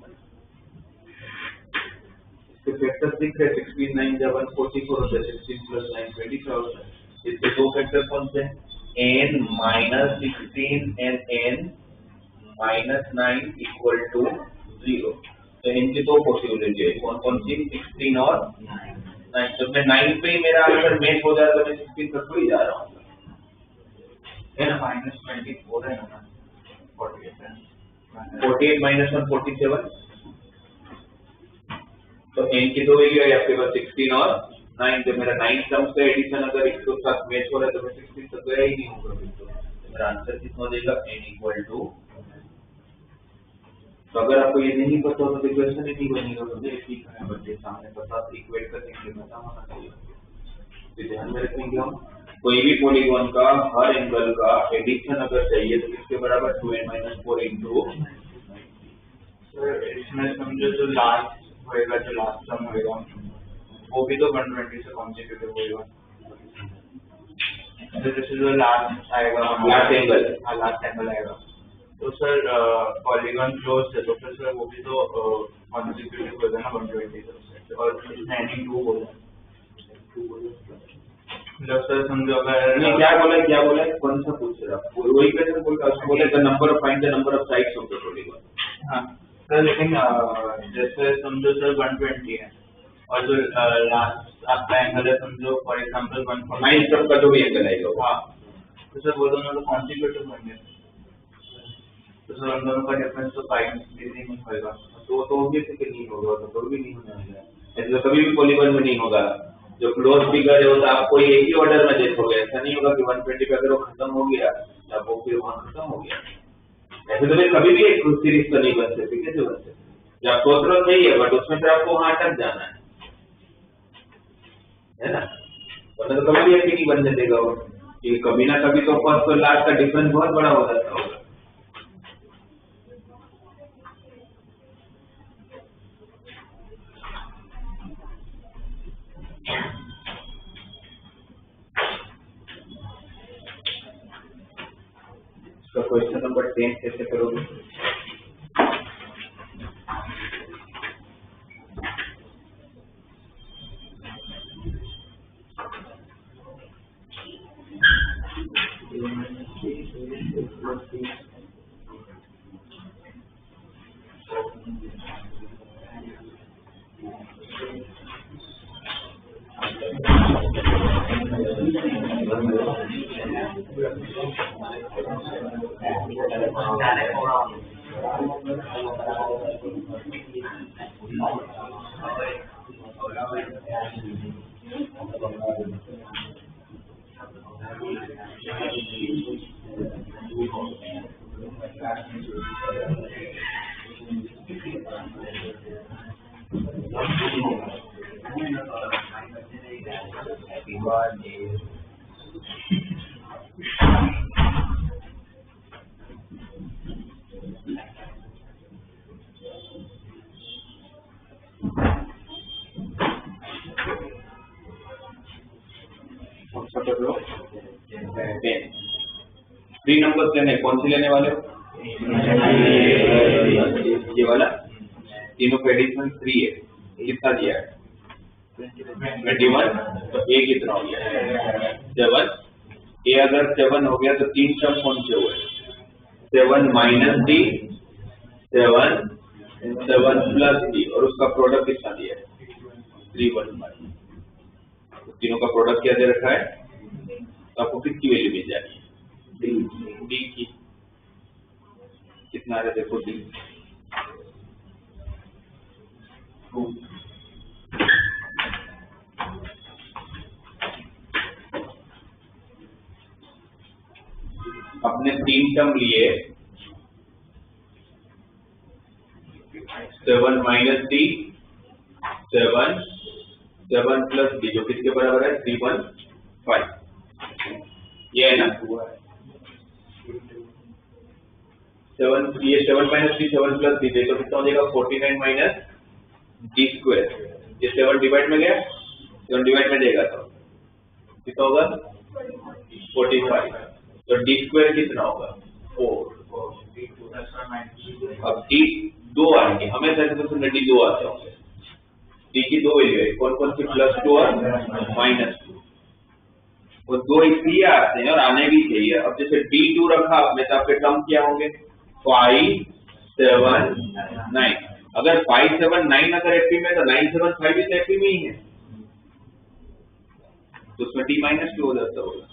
इसके फैक्टर दिख रहे 16 9 जब 144 होता है 16 + 9 25 होता है। इसके दो फैक्टर कौन से n - 16 and n - 9 = 0। तो इनकी दो पॉसिबिलिटी है, कौन कौन सी, 16 और 9। जब मैं 9 पे ही मेरा आंसर मैच हो जाए तो मैं 16 तक थोड़ी जा रहा हूँ, है ना। -24 है ना, 48 - 1 47 तो n की दो वैल्यू है आपके पास 16 और 9। जब मेरा 9 टर्म्स का एडिशन अगर एक तो साथ मैच हो रहा है तो मैं 16 तक गया ही नहीं होगा, तो मेरा आंसर कितना देगा n = तो अगर आपको ये नहीं पता हो तो इक्वेशन ही नहीं बनेगा, तो ठीक है बच्चे सामने पता इक्वेट करने के लिए पता होना चाहिए। तो ध्यान में रखेंगे हम कोई भी पॉलीगॉन का हर एंगल का एडिशन अगर चाहिए तो किसके बराबर 2n - 4 into इसमें समझो जो लास्ट होएगा, जो लास्ट टर्म होएगा वो भी तो 120 से कॉन्सेक्यूटिव होएगा। तो जैसे जो लास्ट आएगा लास्ट एंगल आएगा तो सर पॉलीगॉन क्लोज है तो फिर सर वो भी तो कॉन्सेक्यूटिव होगा ना 120 से, और इसमें एनी 2 होगा। मतलब सर समझो अगर नहीं क्या बोला कौन सा पूछ रहे आप, वही क्वेश्चन बोले the number of find the number of sides of the polygon. हाँ सर, लेकिन जैसे समझो सर 120 है और जो लास्ट आपका एंगल है समझो फॉर एग्जांपल 149 तक का जो भी एंगल आएगा, हाँ तो सर वो दोनों तो कॉन्सेक्यूटिव होंगे, तो सर उन दोनों का डिफरेंस तो 5 डिग्री में होगा, तो ऑब्वियसली नहीं होगा, तो भी नहीं होने वाला है। ऐसे कभी भी पॉलीगॉन में नहीं होगा। जो क्लोज फिगर है वो तो आप कोई एक ही ऑर्डर में देखोगे, ऐसा नहीं होगा कि 120 पे अगर वो खत्म हो गया तब वो फिर वहां खत्म हो गया। ऐसे तो कभी भी एक सीरीज तो नहीं बन सकती, कैसे बन सकती, जब सोच रहा सही है बट उसमें फिर आपको वहां अटक जाना है ना, वरना तो कभी भी ऐसे नहीं बनने देगा वो, कि कभी ना कभी तो फर्स्ट और लास्ट का डिफरेंस बहुत बड़ा हो जाता होगा। क्वेश्चन नंबर 10 कैसे करोगे? थ्री नंबर लेने कौन सी लेने वाले हो? ये वाला तीनों का एडिशन 3 है, कितना दिया है? 21। तो ए कितना हो गया? 7। ए अगर 7 हो गया तो तीन टर्म कौन से हुए? 7 माइनस डी, 7 प्लस डी, और उसका प्रोडक्ट कितना दिया है? 315। तो तीनों का प्रोडक्ट क्या दे रखा है? तो आपको किसकी वैल्यू मिल जाएगी? डी की। कितना है देखो डी? 2। अपने तीन टर्म लिए 7 माइनस डी, 7 प्लस डी, जो किसके बराबर है? 315। ये है ना 7, ये 7 माइनस डी, 7 प्लस डी, तो कितना हो जाएगा? 49 माइनस डी स्क्वायर। ये 7 डिवाइड में गया, 7 डिवाइड में देगा तो कितना होगा? 45। तो डी स्क्वायर कितना होगा? 4। अब डी 2 आएंगे, हमेशा डी 2 आते होंगे। डी की 2 वैल्यू है, कौन कौन सी? +2 और -2। वो 2 इसलिए आते हैं और आने भी चाहिए। अब जैसे D2 रखा आपने तो आपके टर्म क्या होंगे? 5, 7, 9। अगर 5, 7, 9 अगर एपी में तो 9, 7, 5 भी एपी में ही है, तो उसमें D-2 हो जाता होगा।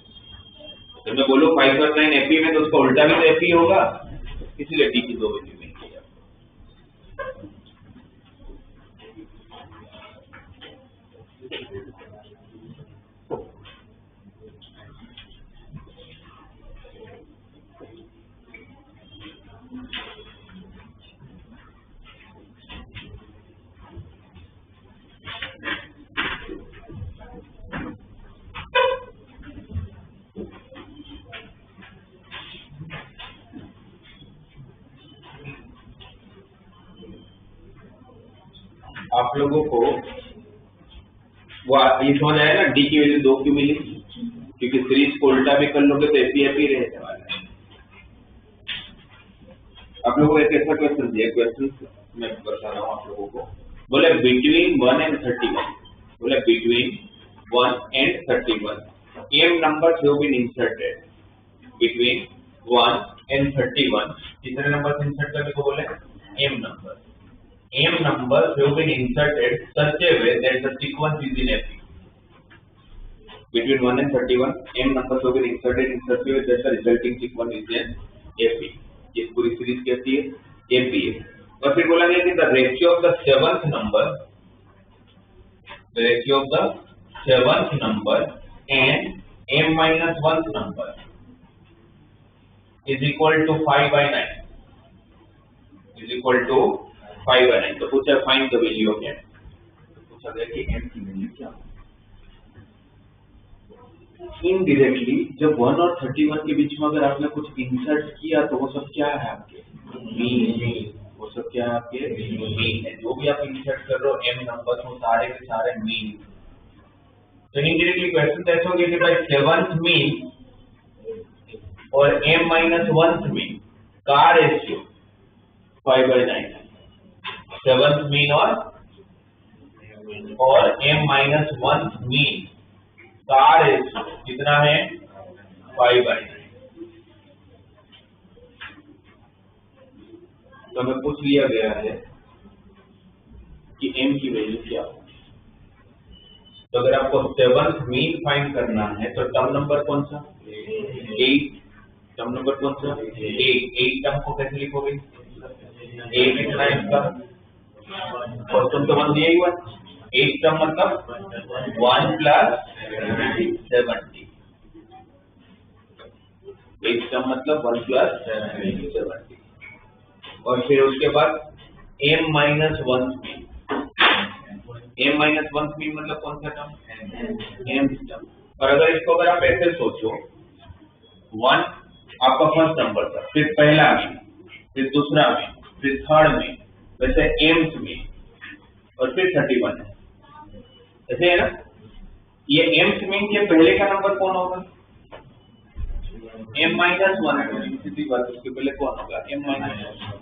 जब मैं बोलूं 5 और 9 एपी में तो उसका उल्टा भी तो एपी होगा, इसीलिए डी की 2 वैल्यू मिल गई। आप लोगों को वो ये समझ आया ना डी की वैल्यू 2 क्यों मिली? क्योंकि सीरीज को उल्टा भी कर लोगे तो एपी एपी रहने वाला है। आप लोगों को एक ऐसा क्वेश्चन दिया, क्वेश्चन मैं बता रहा हूँ आप लोगों को। बोले बिटवीन 1 and 31, बोले between 1 and 31 m numbers have been inserted between 1 and 31। कितने नंबर इंसर्ट करने को बोले? m numbers have been inserted such a way that the sequence is in AP। Between 1 and 31, m numbers have been inserted in such a way that the resulting sequence is in AP। ये पूरी series कैसी है? AP है। और फिर बोला गया कि the ratio of the seventh number and m-1th number is equal to 5/9। तो पूछा find the value of m। पूछा गया कि m की वैल्यू क्या है। इनडायरेक्टली जब 1 और 31 के बीच में अगर आपने कुछ इंसर्ट किया तो वो सब क्या है आपके? मीन। वो सब क्या है आपके? मीन है। जो भी आप इंसर्ट कर रहे हो m नंबर वो सारे के सारे मीन। तो इनडायरेक्टली क्वेश्चन ऐसा हो गया कि भाई 7th मीन और m-1th मीन का रेशियो 5/9 है। 7th मीन और m-1th मीन का रेशियो कितना है? 5/9। तो हमें पूछ लिया गया है कि m की वैल्यू क्या हो। तो अगर आपको 7th मीन फाइंड करना है तो टर्म नंबर कौन सा? 8। टर्म नंबर कौन सा? 8 टर्म को कैसे लिखोगे? ए कितना है इसका, फर्स्ट टर्म तो 1 दिया ही हुआ, एक टर्म मतलब 1 प्लस 70, एक टर्म मतलब 1 प्लस 70, और फिर उसके बाद m minus 1 mean, m minus 1 mean मतलब कौन सा टर्म, m टर्म। और अगर इसको अगर आप ऐसे सोचो, 1 आपका फर्स्ट नंबर था, फिर पहला में, फिर दूसरा में, फिर थर्ड में, वैसे mth में, और फिर 31 है, ऐसे है ना। ये mth मीन के पहले का नंबर कौन होगा, m माइनस 1, सीधी बात, उसके पहले कौन होगा, m माइनस 1।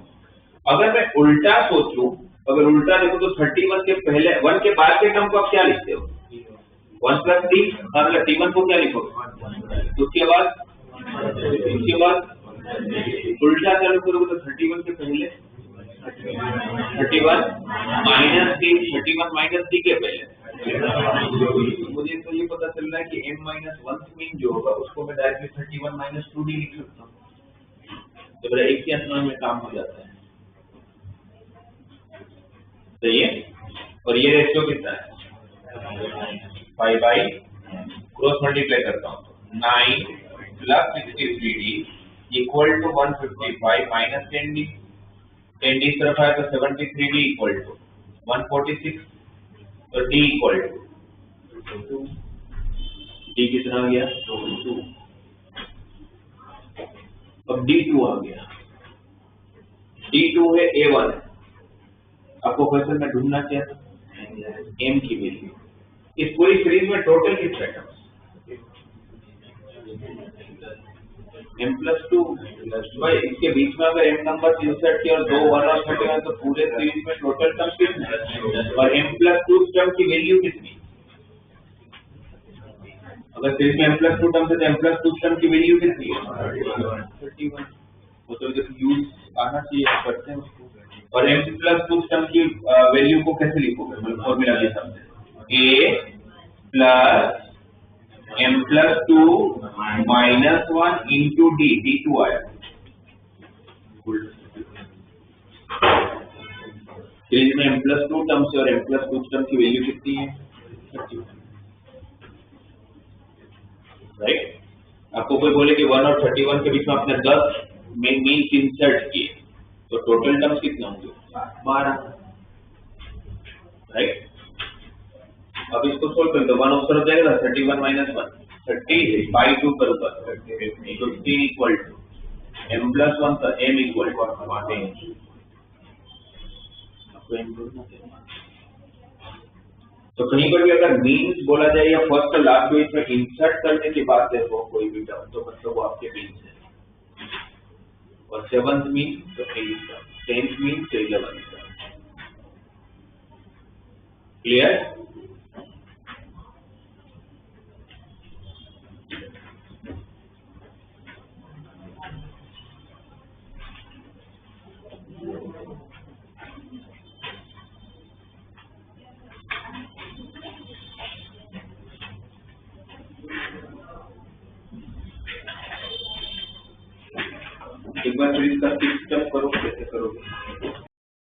अगर मैं उल्टा सोचूं, अगर उल्टा देखो तो 31 के पहले 1 के बाद के टर्म को आप क्या लिखते हो, 1 प्लस 3, मतलब T1 को क्या लिखोगे, तो उसके बाद उल्टा चालू करोगे तो 31 के पहले 31 माइनस 3, 31 माइनस 3 के पहले। मुझे तो ये पता चल रहा है कि m माइनस 1 मीन जो होगा उसको मैं डायरेक्टली 31 माइनस 2d लिख सकता हूँ, तो मेरा एक ही अंतर में काम हो जाता है, सही है। और ये रेशियो कितना है, 5/, क्रॉस मल्टीप्लाई करता हूँ, 9 plus 63d equal to 155 minus 10d, 10d इस तरफ आया तो 73d इक्वल टू 146, और d इक्वल टू d कितना आ गया, 2। अब d2 आ गया, d2 है a1, आपको क्वेश्चन में ढूंढना क्या था, m की वैल्यू। इस पूरी सीरीज में टोटल कितने टर्म्स, m प्लस 2, भाई इसके बीच में अगर m नंबर इंसर्ट किया और 2 1 और 31 तो पूरे सीरीज में टोटल टर्म्स कितने हैं, और m प्लस 2 टर्म की वैल्यू कितनी, अगर सीरीज में m प्लस 2 टर्म्स है तो m प्लस 2 टर्म की वैल्यू कितनी है, 31। वो तो जब यूज आना चाहिए करते हैं उसको। और m प्लस 2 टर्म की वैल्यू को कैसे लिखोगे, मतलब फॉर्मूला के हिसाब से, a plus m plus 2 minus 1 into d, d2 आया, सीरीज में m प्लस 2 टर्म से और m प्लस 2 टर्म की वैल्यू कितनी है, 31, राइट। आपको कोई बोले कि 1 और 31 के बीच में आपने 10 मीन्स इंसर्ट किए तो टोटल टर्म्स कितने होंगे, 12, राइट। अब इसको सोल्व करें तो 1 उत्तर हो जाएगा, 31 माइनस 1 30 बाई 2 करूंगा, 15 इक्वल टू m प्लस 1 का m इक्वल टू 14। तो कहीं पर भी अगर मीन्स बोला जाए या फर्स्ट और लास्ट में इसमें इंसर्ट करने की बात देखो कोई भी टर्म, तो मतलब वो आपके मीन्स है, और 7th मीन तो 8th टर्म, 10th मीन तो 11th टर्म, क्लियर। एक बार फिर इसका 6 स्टेप करो, कैसे करोगे।